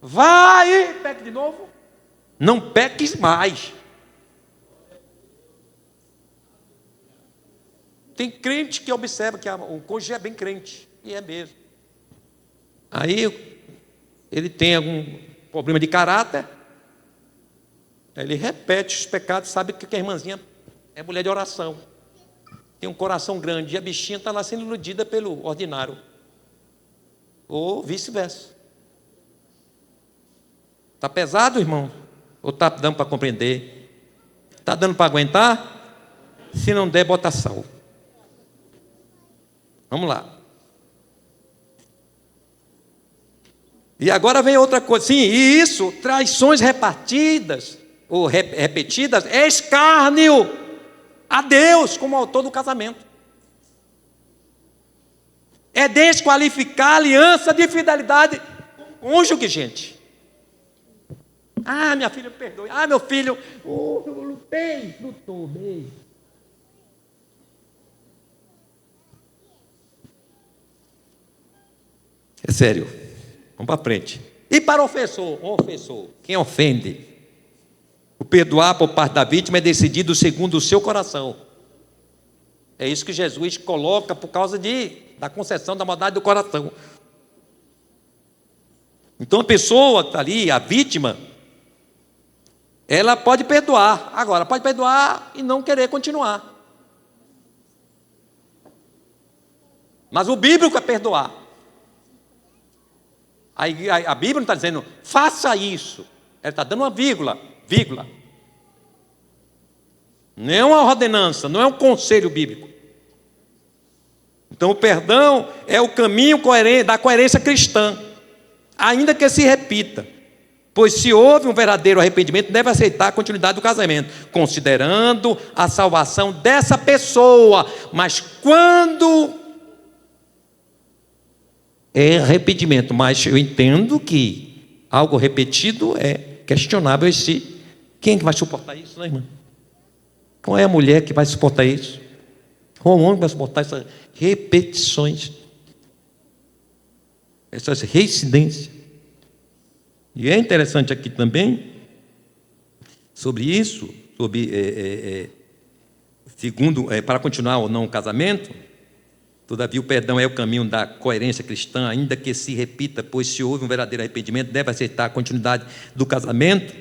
Speaker 1: Vai e peque de novo. Não peques mais. Tem crente que observa que o cônjuge é bem crente, e é mesmo. Aí ele tem algum problema de caráter, ele repete os pecados, sabe que a irmãzinha é mulher de oração, tem um coração grande, e a bichinha está lá sendo iludida pelo ordinário, ou vice-versa. Está pesado, irmão? Ou está dando para compreender? Está dando para aguentar? Se não der, bota sal. Vamos lá. E agora vem outra coisa. Sim, e isso, traições repartidas ou repetidas, é escárnio a Deus como autor do casamento. É desqualificar a aliança de fidelidade com o cônjuge, gente. Ah, minha filha, me perdoe. Ah, meu filho, eu lutou bem. É sério. Vamos para frente. E para o ofensor? Quem ofende? O perdoar por parte da vítima é decidido segundo o seu coração. É isso que Jesus coloca por causa da concessão da maldade do coração. Então a pessoa que está ali, a vítima, ela pode perdoar. Agora, pode perdoar e não querer continuar. Mas o bíblico é perdoar. A Bíblia não está dizendo, faça isso. Ela está dando uma vírgula. Não é uma ordenança, não é um conselho bíblico. Então o perdão é o caminho da coerência cristã, ainda que se repita. Pois se houve um verdadeiro arrependimento, deve aceitar a continuidade do casamento, considerando a salvação dessa pessoa. Mas quando é arrependimento, mas eu entendo que algo repetido é questionável. Quem é que vai suportar isso, né, irmã? Qual é a mulher que vai suportar isso? Qual é o homem que vai suportar essas repetições, essas reincidências? E é interessante aqui também, sobre isso, para continuar ou não o casamento, todavia o perdão é o caminho da coerência cristã, ainda que se repita, pois se houve um verdadeiro arrependimento, deve aceitar a continuidade do casamento.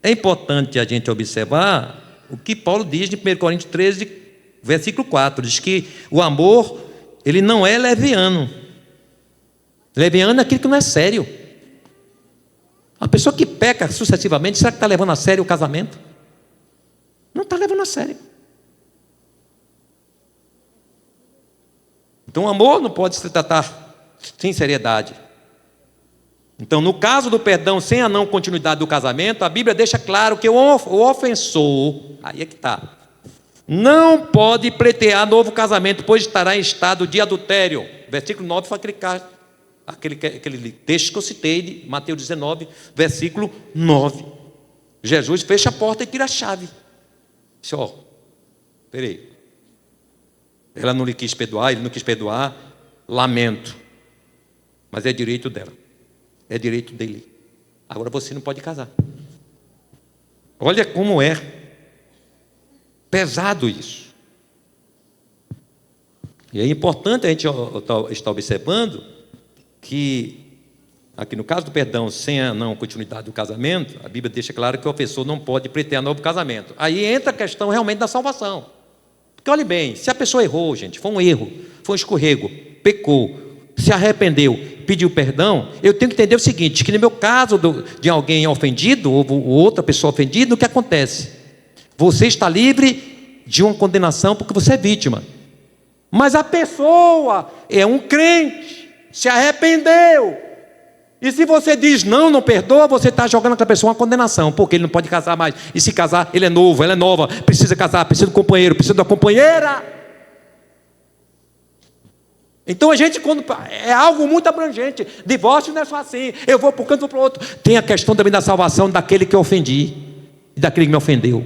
Speaker 1: É importante a gente observar o que Paulo diz em 1 Coríntios 13, versículo 4, diz que o amor, ele não é leviano. Leviano é aquilo que não é sério. A pessoa que peca sucessivamente, será que está levando a sério o casamento? Não está levando a sério. Então o amor não pode se tratar sem seriedade. Então, no caso do perdão sem a não continuidade do casamento, a Bíblia deixa claro que o ofensor, aí é que está, não pode pleitear novo casamento, pois estará em estado de adultério. Versículo 9 foi aquele texto que eu citei de Mateus 19, versículo 9. Jesus fecha a porta e tira a chave. Disse, peraí, ela não lhe quis perdoar, ele não quis perdoar, lamento, mas é direito dela, é direito dele. Agora você não pode casar. Olha como é pesado isso. E é importante a gente estar observando que, aqui no caso do perdão sem a não continuidade do casamento, a Bíblia deixa claro que o ofensor não pode pleitear novo casamento. Aí entra a questão realmente da salvação. Porque olhe bem, se a pessoa errou, gente, foi um erro, foi um escorrego, pecou, se arrependeu, pediu perdão, eu tenho que entender o seguinte, que no meu caso de alguém ofendido, ou outra pessoa ofendida, o que acontece? Você está livre de uma condenação porque você é vítima. Mas a pessoa é um crente, se arrependeu. E se você diz não perdoa, você está jogando aquela pessoa uma condenação, porque ele não pode casar mais. E se casar, ele é novo, ela é nova, precisa casar, precisa do companheiro, precisa da companheira. Então a gente, quando é algo muito abrangente, divórcio não é só assim, eu vou para um canto, vou para o outro. Tem a questão também da salvação daquele que eu ofendi, e daquele que me ofendeu.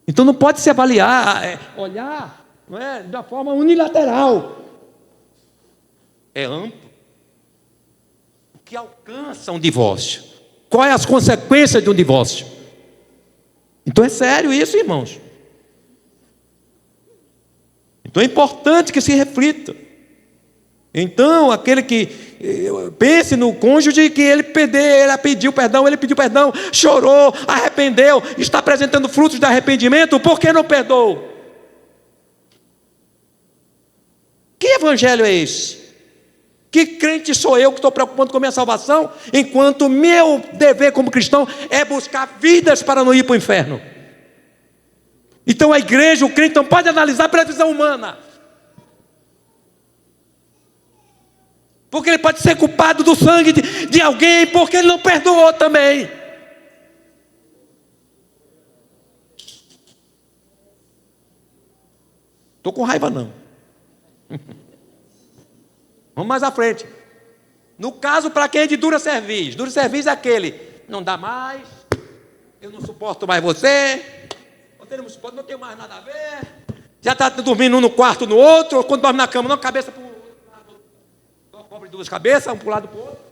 Speaker 1: Então não pode se avaliar, olhar, não é, de uma forma unilateral. É amplo. O que alcança um divórcio? Quais as consequências de um divórcio? Então é sério isso, irmãos. Então é importante que se reflita. Então, aquele que pense no cônjuge que ele pediu perdão, chorou, arrependeu, está apresentando frutos de arrependimento, por que não perdoou? Que evangelho é esse? Que crente sou eu que estou preocupado com a minha salvação, enquanto meu dever como cristão é buscar vidas para não ir para o inferno? Então a igreja, o crente não pode analisar pela visão humana, porque ele pode ser culpado do sangue de alguém, porque ele não perdoou também. Estou com raiva não. Vamos mais à frente. No caso, para quem é de dura cerviz é aquele, não dá mais, eu não suporto mais você não me suporta, não tenho mais nada a ver, já está dormindo um no quarto no outro, quando dorme na cama, não, cabeça para o outro, cobre duas cabeças, um para o lado para o outro.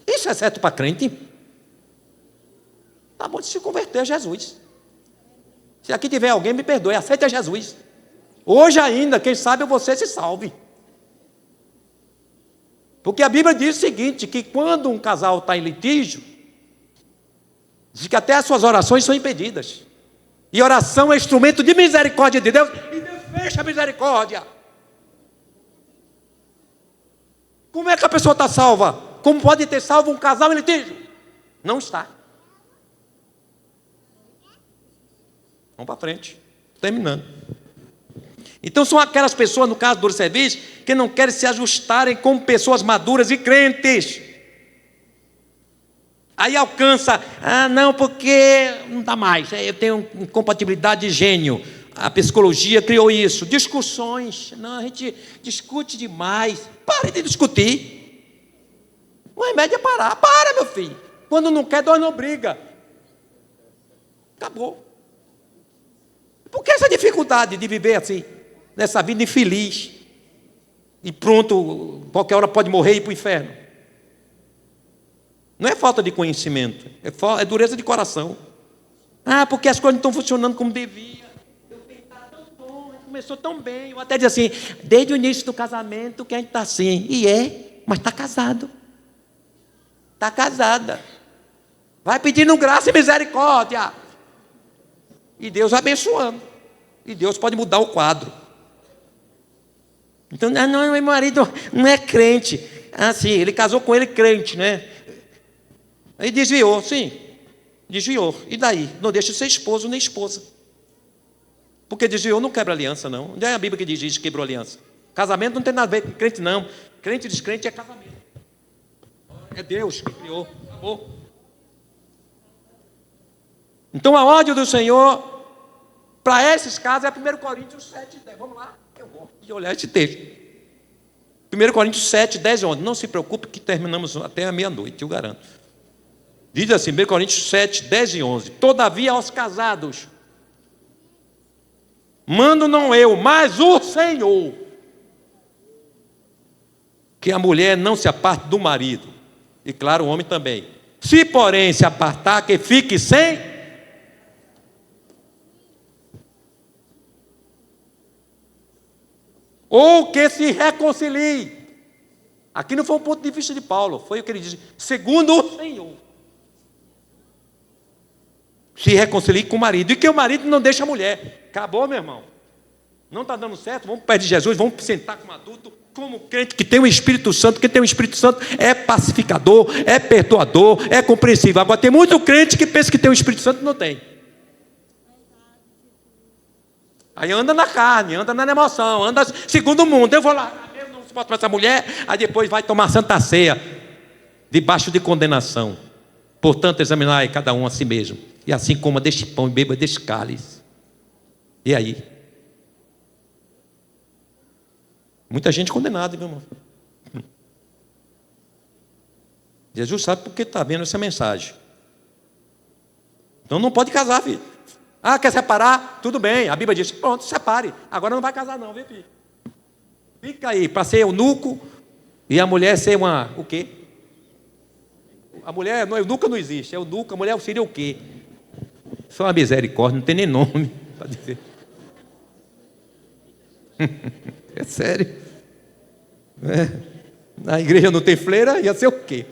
Speaker 1: Isso é certo para crente? acabou de se converter a Jesus. Se aqui tiver alguém, me perdoe, aceite a Jesus. Hoje ainda, quem sabe você se salve. Porque a Bíblia diz o seguinte, que quando um casal está em litígio, diz que até as suas orações são impedidas. E oração é instrumento de misericórdia de Deus, e Deus fecha a misericórdia. Como é que a pessoa está salva? Como pode ter salvo um casal em litígio? Não está. Vamos para frente. Terminando. Então são aquelas pessoas, no caso do serviço, que não querem se ajustarem como pessoas maduras e crentes. Aí alcança, não, porque não dá mais, eu tenho incompatibilidade de gênio. A psicologia criou isso. Discussões, não, a gente discute demais. Pare de discutir. O remédio é parar. Para, meu filho. Quando não quer, dois não briga. Acabou. Por que essa dificuldade de viver assim? Nessa vida infeliz. E pronto, qualquer hora pode morrer e ir para o inferno. Não é falta de conhecimento, é dureza de coração. Porque as coisas não estão funcionando como devia. Eu estava tão bom, começou tão bem. Eu até dizia assim, desde o início do casamento que a gente está assim. E mas está casado. Está casada. Vai pedindo graça e misericórdia. E Deus abençoando. E Deus pode mudar o quadro. Então, não, meu marido não é crente. Sim, ele casou com ele crente, né? Aí desviou, sim. Desviou. E daí? Não deixa de ser esposo nem esposa. Porque desviou não quebra aliança, não. Onde é a Bíblia que diz que quebrou aliança? Casamento não tem nada a ver com crente, não. Crente e descrente é casamento. É Deus que criou. Acabou. Então a ordem do Senhor para esses casos é 1 Coríntios 7, 10. Vamos lá, eu gosto de olhar esse texto. 1 Coríntios 7, 10 e 11. Não se preocupe que terminamos até a meia-noite, eu garanto. Diz assim, 1 Coríntios 7, 10 e 11. Todavia aos casados, mando não eu, mas o Senhor, que a mulher não se aparte do marido. E claro, o homem também. Se porém se apartar, que fique sem... ou que se reconcilie. Aqui não foi um ponto de vista de Paulo, foi o que ele disse, segundo o Senhor. Se reconcilie com o marido, e que o marido não deixe a mulher. Acabou, meu irmão. Não está dando certo, vamos perto de Jesus, vamos sentar como adulto, como crente que tem o Espírito Santo, que tem o Espírito Santo é pacificador, é perdoador, é compreensível. Agora tem muito crente que pensa que tem o Espírito Santo e não tem. Aí anda na carne, anda na emoção, anda segundo o mundo. Eu vou lá, eu não suporto essa mulher, aí depois vai tomar santa ceia, debaixo de condenação. Portanto, examinai cada um a si mesmo, e assim coma deste pão e beba deste cálice. E aí? Muita gente condenada, meu irmão. Jesus sabe por que está vendo essa mensagem. Então não pode casar, filho. Quer separar? Tudo bem. A Bíblia diz, pronto, separe. Agora não vai casar não, viu, filho? Fica aí, para ser eunuco e a mulher ser uma... o quê? A mulher, não, eunuca não existe. É eunuca, a mulher seria o quê? Só uma misericórdia, não tem nem nome para dizer. É sério. Na igreja não tem freira, ia ser o quê?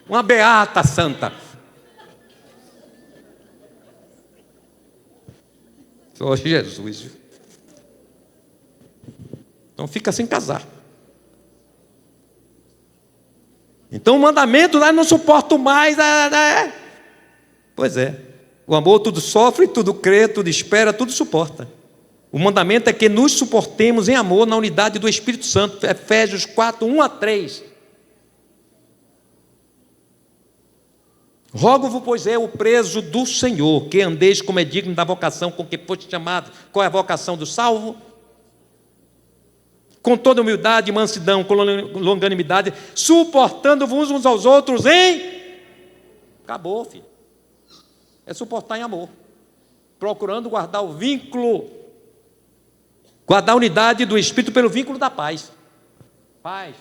Speaker 1: Uma beata santa. Só Jesus. Então fica sem casar. Então o mandamento lá, não suporto mais. Pois é. O amor tudo sofre, tudo crê, tudo espera, tudo suporta. O mandamento é que nos suportemos em amor na unidade do Espírito Santo. Efésios 4, 1 a 3. Rogo-vos, pois eu, o preso do Senhor, que andeis como é digno da vocação com que foste chamado. Qual é a vocação do salvo? Com toda humildade, mansidão, com longanimidade, suportando-vos uns aos outros em... Acabou, filho. É suportar em amor. Procurando guardar o vínculo, guardar a unidade do Espírito pelo vínculo da paz. Paz.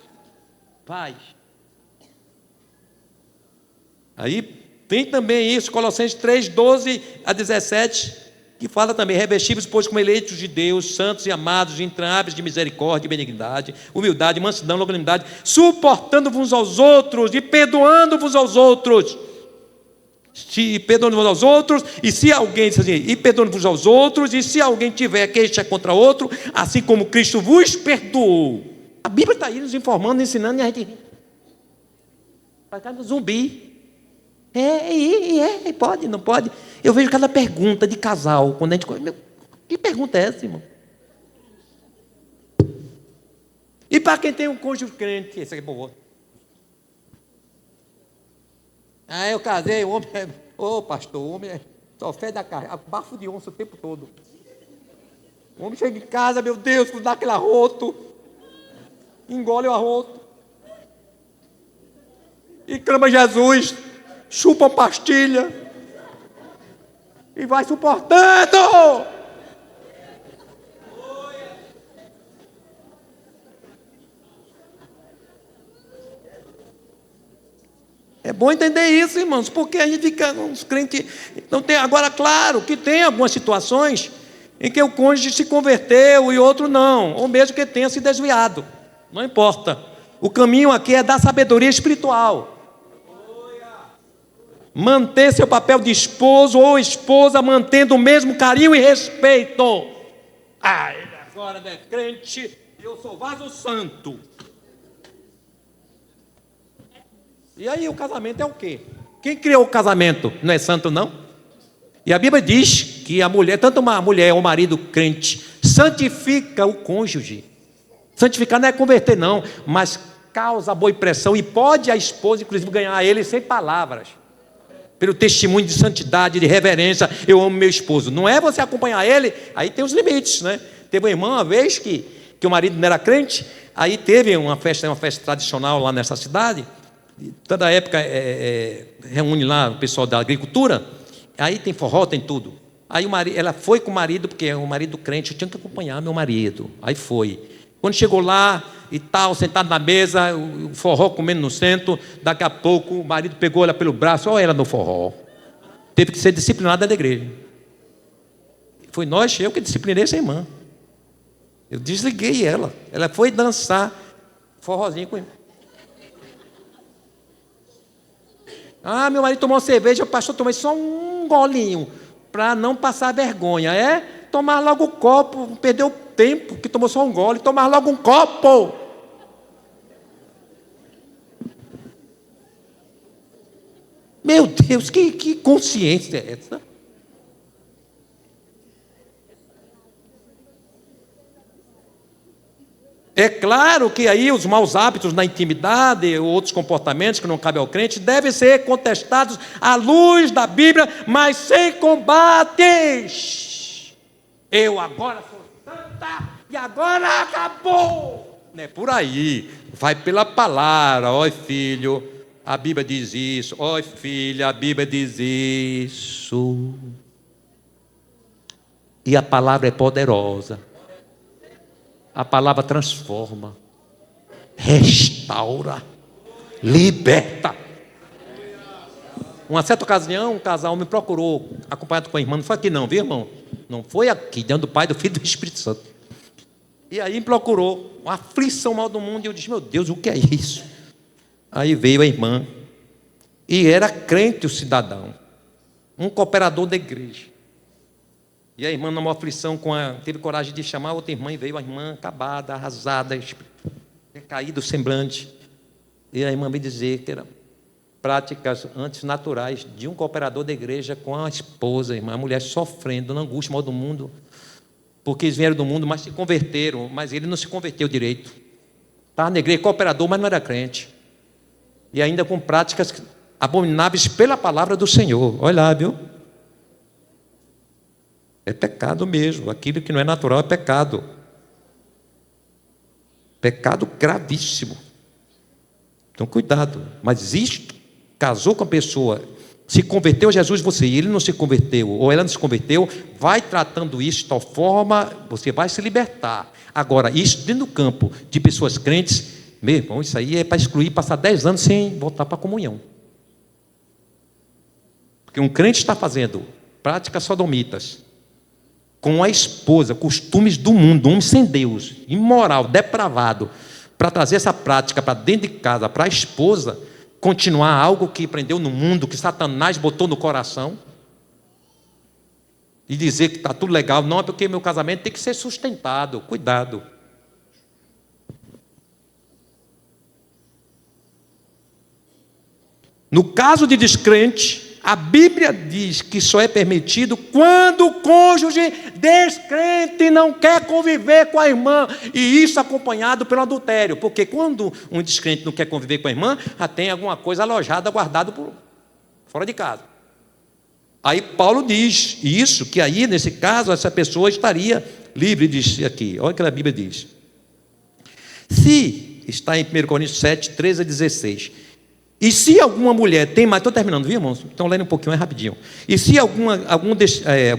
Speaker 1: Aí, Tem também isso, Colossenses 3, 12 a 17, que fala também: revestivos, pois, como eleitos de Deus, santos e amados, entraves de misericórdia e benignidade, humildade, mansidão, longanimidade, suportando-vos uns aos outros e perdoando-vos aos outros. Perdoando-vos aos outros, e se alguém diz assim, e perdoando-vos aos outros, e se alguém tiver queixa contra outro, assim como Cristo vos perdoou. A Bíblia está aí nos informando, ensinando, e a gente vai estar no zumbi. Pode, não pode. Eu vejo cada pergunta de casal, quando a gente... que pergunta é essa, irmão? E para quem tem um cônjuge crente, esse aqui, por favor. Eu casei, o homem... pastor, o homem só fede da carne, bafo de onça o tempo todo. O homem chega em casa, meu Deus, dá aquele arroto, engole o arroto, e clama Jesus, chupa a pastilha, e vai suportando. É bom entender isso, irmãos, porque a gente fica uns crentes. Não tem, agora, claro que tem algumas situações em que o cônjuge se converteu e outro não, ou mesmo que tenha se desviado, não importa. O caminho aqui é da sabedoria espiritual. Manter seu papel de esposo ou esposa, mantendo o mesmo carinho e respeito. Ele agora não é crente, eu sou vaso santo. E aí o casamento é o quê? Quem criou o casamento não é santo, não? E a Bíblia diz que a mulher, tanto uma mulher ou um marido crente, santifica o cônjuge. Santificar não é converter, não, mas causa boa impressão, e pode a esposa, inclusive, ganhar ele sem palavras, pelo testemunho de santidade, de reverência. Eu amo meu esposo. Não é você acompanhar ele, aí tem os limites, né? Teve uma irmã uma vez que o marido não era crente, aí teve uma festa tradicional lá nessa cidade. Toda época reúne lá o pessoal da agricultura, aí tem forró, tem tudo. Aí ela foi com o marido, porque é um marido crente, eu tinha que acompanhar meu marido. Aí foi. Quando chegou lá e tal, sentado na mesa, o forró comendo no centro, daqui a pouco o marido pegou ela pelo braço, olha ela no forró. Teve que ser disciplinada da igreja. Foi eu que disciplinei essa irmã. Eu desliguei ela. Ela foi dançar forrozinho com ele. Meu marido tomou uma cerveja, o pastor tomou só um golinho, para não passar vergonha. Tomar logo o copo, perdeu o tempo, que tomou só um gole, tomar logo um copo. Meu Deus, que consciência é essa? É claro que aí os maus hábitos na intimidade ou outros comportamentos que não cabem ao crente devem ser contestados à luz da Bíblia, mas sem combates. Eu agora sou santa e agora acabou. Não é por aí. Vai pela palavra. Ó filho, a Bíblia diz isso. Ó filha, a Bíblia diz isso. E a palavra é poderosa. A palavra transforma, restaura, liberta. Uma certa ocasião, um casal me procurou, acompanhado com a irmã. Não foi aqui não, viu, irmão? Não foi aqui, diante do Pai, do Filho e do Espírito Santo. E aí me procurou, uma aflição mal do mundo. E eu disse, meu Deus, o que é isso? Aí veio a irmã, e era crente o cidadão, um cooperador da igreja. E a irmã, numa aflição, teve coragem de chamar outra irmã, e veio a irmã acabada, arrasada, caído o semblante. E a irmã veio dizer que eram práticas antinaturais de um cooperador da igreja com a esposa, irmã, a mulher sofrendo, na angústia, mal do mundo, porque eles vieram do mundo, mas se converteram, mas ele não se converteu direito. Estava na igreja, cooperador, mas não era crente. E ainda com práticas abomináveis pela palavra do Senhor. Olha lá, viu? É pecado mesmo, aquilo que não é natural é pecado. Pecado gravíssimo. Então cuidado, mas isto, casou com a pessoa, se converteu a Jesus, e ele não se converteu, ou ela não se converteu, vai tratando isso de tal forma, você vai se libertar. Agora, isso dentro do campo de pessoas crentes, meu irmão, isso aí é para excluir, passar 10 anos sem voltar para a comunhão. Porque um crente está fazendo práticas sodomitas com a esposa, costumes do mundo, um homem sem Deus, imoral, depravado, para trazer essa prática para dentro de casa, para a esposa, continuar algo que aprendeu no mundo, que Satanás botou no coração, e dizer que está tudo legal. Não, é porque meu casamento tem que ser sustentado. Cuidado. No caso de descrente, a Bíblia diz que só é permitido quando o cônjuge descrente não quer conviver com a irmã, e isso acompanhado pelo adultério, porque quando um descrente não quer conviver com a irmã, já tem alguma coisa alojada, guardada fora de casa. Aí Paulo diz isso, que aí nesse caso essa pessoa estaria livre disso aqui. Olha o que a Bíblia diz. Se, está em 1 Coríntios 7, 13 a 16, e se alguma mulher tem marido, estou terminando, viu, irmãos? Então lendo um pouquinho, é rapidinho. E se alguma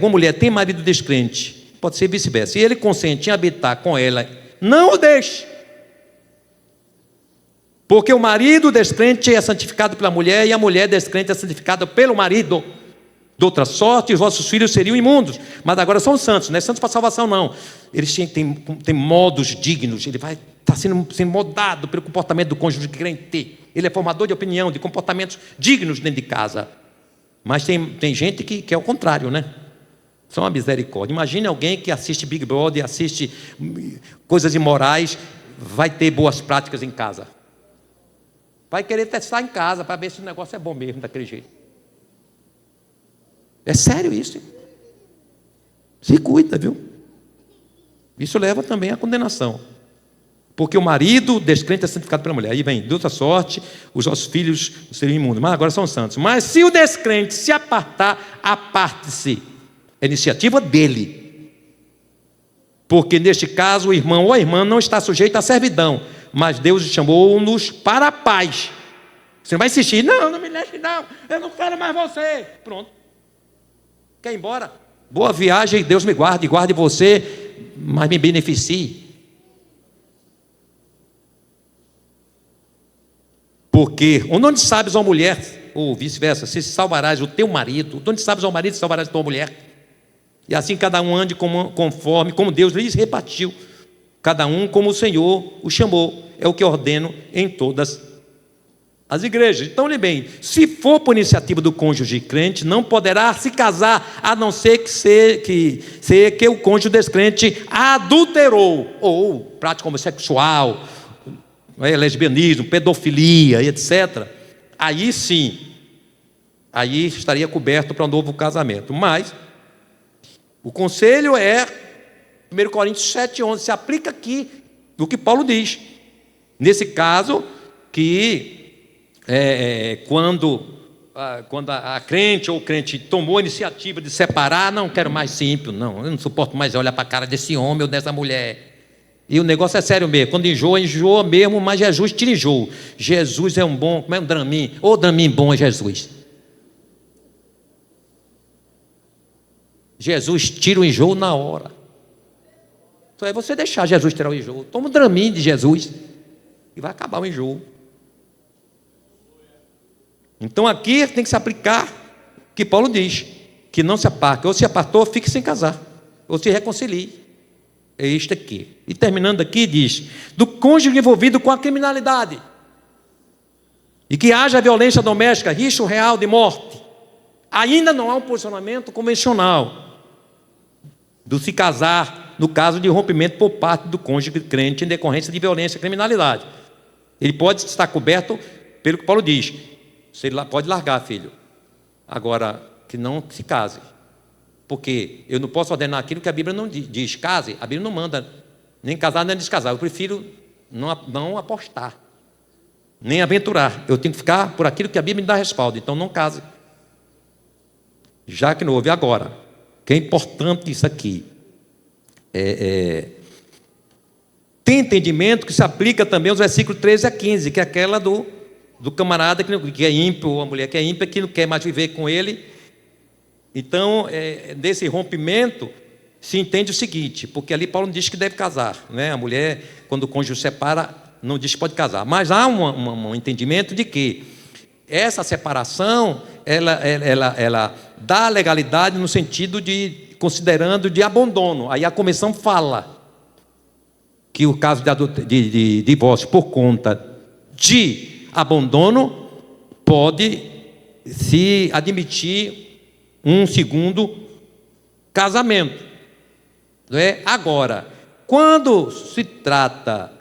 Speaker 1: mulher tem marido descrente, pode ser vice-versa, e ele consente em habitar com ela, não o deixe. Porque o marido descrente é santificado pela mulher, e a mulher descrente é santificada pelo marido. De outra sorte, os vossos filhos seriam imundos, mas agora são santos, não é santos para salvação, não. Eles têm modos dignos, ele vai estar sendo moldado pelo comportamento do cônjuge crente. Ele é formador de opinião, de comportamentos dignos dentro de casa. Mas tem gente que é o contrário, né? Só uma misericórdia. Imagine alguém que assiste Big Brother, assiste coisas imorais, vai ter boas práticas em casa. Vai querer testar em casa para ver se o negócio é bom mesmo daquele jeito. É sério isso. Se cuida, viu? Isso leva também à condenação. Porque o marido descrente é santificado pela mulher. Aí vem, de outra sorte, os nossos filhos seriam imundos, mas agora são santos. Mas se o descrente se apartar, aparte-se. É iniciativa dele. Porque neste caso o irmão ou a irmã não está sujeito à servidão, mas Deus chamou-nos para a paz. Você não vai insistir, não me deixe não, eu não quero mais você. Pronto. Quer ir embora? Boa viagem, Deus me guarde, guarde você, mas me beneficie. Porque onde sabes, ó mulher, ou vice-versa, se salvarás o teu marido, onde sabes, ó marido, salvarás a tua mulher. E assim cada um ande conforme, como Deus lhes repartiu, cada um como o Senhor o chamou. É o que ordeno em todas as igrejas. Então, olhe bem, se for por iniciativa do cônjuge crente, não poderá se casar, a não ser que o cônjuge descrente adulterou, ou prática homossexual, lesbianismo, pedofilia, etc. Aí sim, aí estaria coberto para um novo casamento. Mas o conselho é 1 Coríntios 7,11, se aplica aqui do que Paulo diz. Nesse caso, que quando a crente ou o crente tomou a iniciativa de separar, não quero mais ser ímpio, não, eu não suporto mais olhar para a cara desse homem ou dessa mulher. E o negócio é sério mesmo, quando enjoa mesmo, mas Jesus tira enjoo. Jesus é um bom, como é um Dramin? Ô Dramin bom é Jesus. Jesus tira o enjoo na hora. Só é você deixar Jesus tirar o enjoo. Toma um Dramin de Jesus e vai acabar o enjoo. Então aqui tem que se aplicar o que Paulo diz, que não se aparte, ou se apartou, fique sem casar, ou se reconcilie. É isto aqui. E terminando aqui diz, do cônjuge envolvido com a criminalidade, e que haja violência doméstica, risco real de morte, ainda não há um posicionamento convencional do se casar no caso de rompimento por parte do cônjuge crente em decorrência de violência e criminalidade. Ele pode estar coberto pelo que Paulo diz. Você pode largar, filho. Agora, que não se case. Porque eu não posso ordenar aquilo que a Bíblia não diz. Case, a Bíblia não manda nem casar nem descasar. Eu prefiro não apostar, nem aventurar. Eu tenho que ficar por aquilo que a Bíblia me dá respaldo. Então não case. Já que não houve agora. Que é importante isso aqui. Tem entendimento que se aplica também aos versículos 13 a 15, que é aquela do camarada que é ímpio, ou a mulher que é ímpia, que não quer mais viver com ele. Então, desse rompimento, se entende o seguinte, porque ali Paulo não diz que deve casar, né? A mulher, quando o cônjuge separa, não diz que pode casar. Mas há um entendimento de que essa separação, ela dá legalidade no sentido de, considerando de abandono. Aí a convenção fala que o caso de divórcio por conta de abandono pode se admitir um segundo casamento, não é? Agora, quando se trata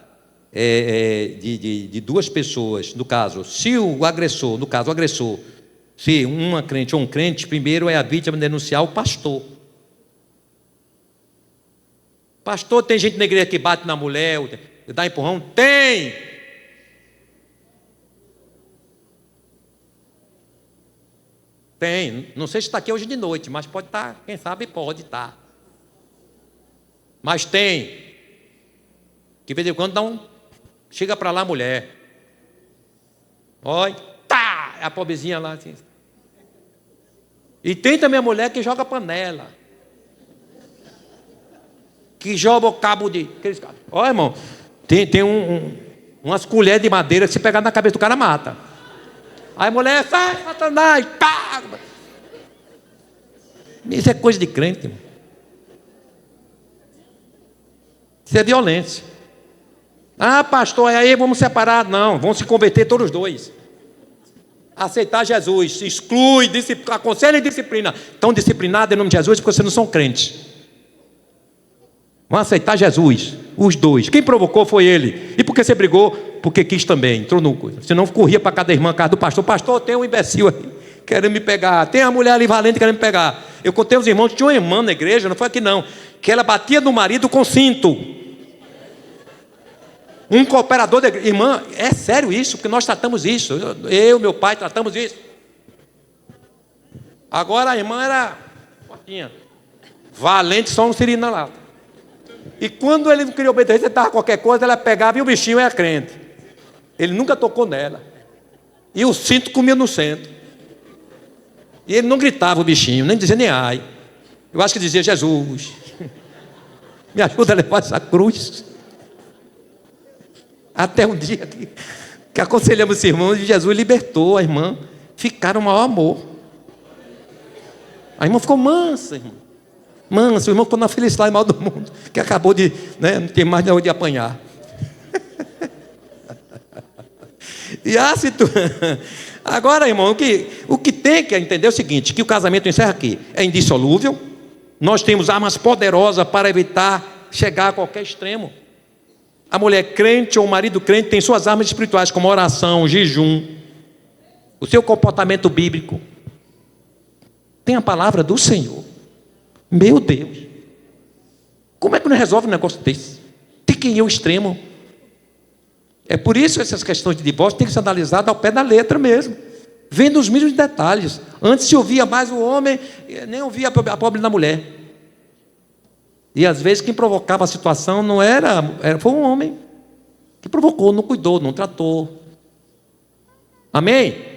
Speaker 1: de duas pessoas, no caso, se o agressor, se uma crente ou um crente, primeiro é a vítima denunciar o pastor. Pastor, tem gente na igreja que bate na mulher, dá empurrão? Tem! Tem. Não sei se está aqui hoje de noite, mas pode estar, quem sabe pode estar. Mas tem. Que de vez em quando chega para lá a mulher. Olha, tá! A pobrezinha lá assim. E tem também a mulher que joga panela. Que joga o cabo de... Olha, irmão, tem umas colheres de madeira que se pegar na cabeça do cara mata. Aí a mulher sai, Satanás, pá! Isso é coisa de crente, irmão. Isso é violência. Ah, pastor, aí vamos separar. Não, vão se converter todos os dois. Aceitar Jesus, exclui, aconselha e disciplina. Estão disciplinados em nome de Jesus porque vocês não são crentes. Vão aceitar Jesus, os dois. Quem provocou foi ele. E por que você brigou? Porque quis também, entrou no coisa. Senão corria para cada irmã, casa do pastor. Pastor, tem um imbecil aí querendo me pegar. Tem a mulher ali valente querendo me pegar. Eu contei os irmãos, tinha uma irmã na igreja, não foi aqui não, que ela batia no marido com cinto. Um cooperador da igreja. Irmã, é sério isso, porque nós tratamos isso. Eu, meu pai, tratamos isso. Agora a irmã era fortinha. Valente, só um siri na lata. E quando ele não queria obedecer, ele dava qualquer coisa, ela pegava e o bichinho era crente. Ele nunca tocou nela. E o cinto comia no centro. E ele não gritava o bichinho, nem dizia nem ai. Eu acho que dizia: Jesus, me ajuda a levar essa cruz. Até um dia que aconselhamos os irmãos e Jesus libertou a irmã. Ficaram o maior amor. A irmã ficou mansa, irmão. Mansa, o irmão ficou na felicidade maior do mundo, que acabou de, não tem mais de onde apanhar. E agora, irmão, o que tem que entender é o seguinte: que o casamento encerra aqui, é indissolúvel. Nós temos armas poderosas para evitar chegar a qualquer extremo. A mulher crente ou o marido crente tem suas armas espirituais, como oração, jejum, o seu comportamento bíblico. Tem a palavra do Senhor. Meu Deus, como é que não resolve um negócio desse? Tem que ir ao extremo. É por isso que essas questões de divórcio têm que ser analisadas ao pé da letra mesmo, vendo os mínimos detalhes. Antes se ouvia mais o homem, nem ouvia a pobre da mulher. E às vezes quem provocava a situação não foi um homem que provocou, não cuidou, não tratou. Amém?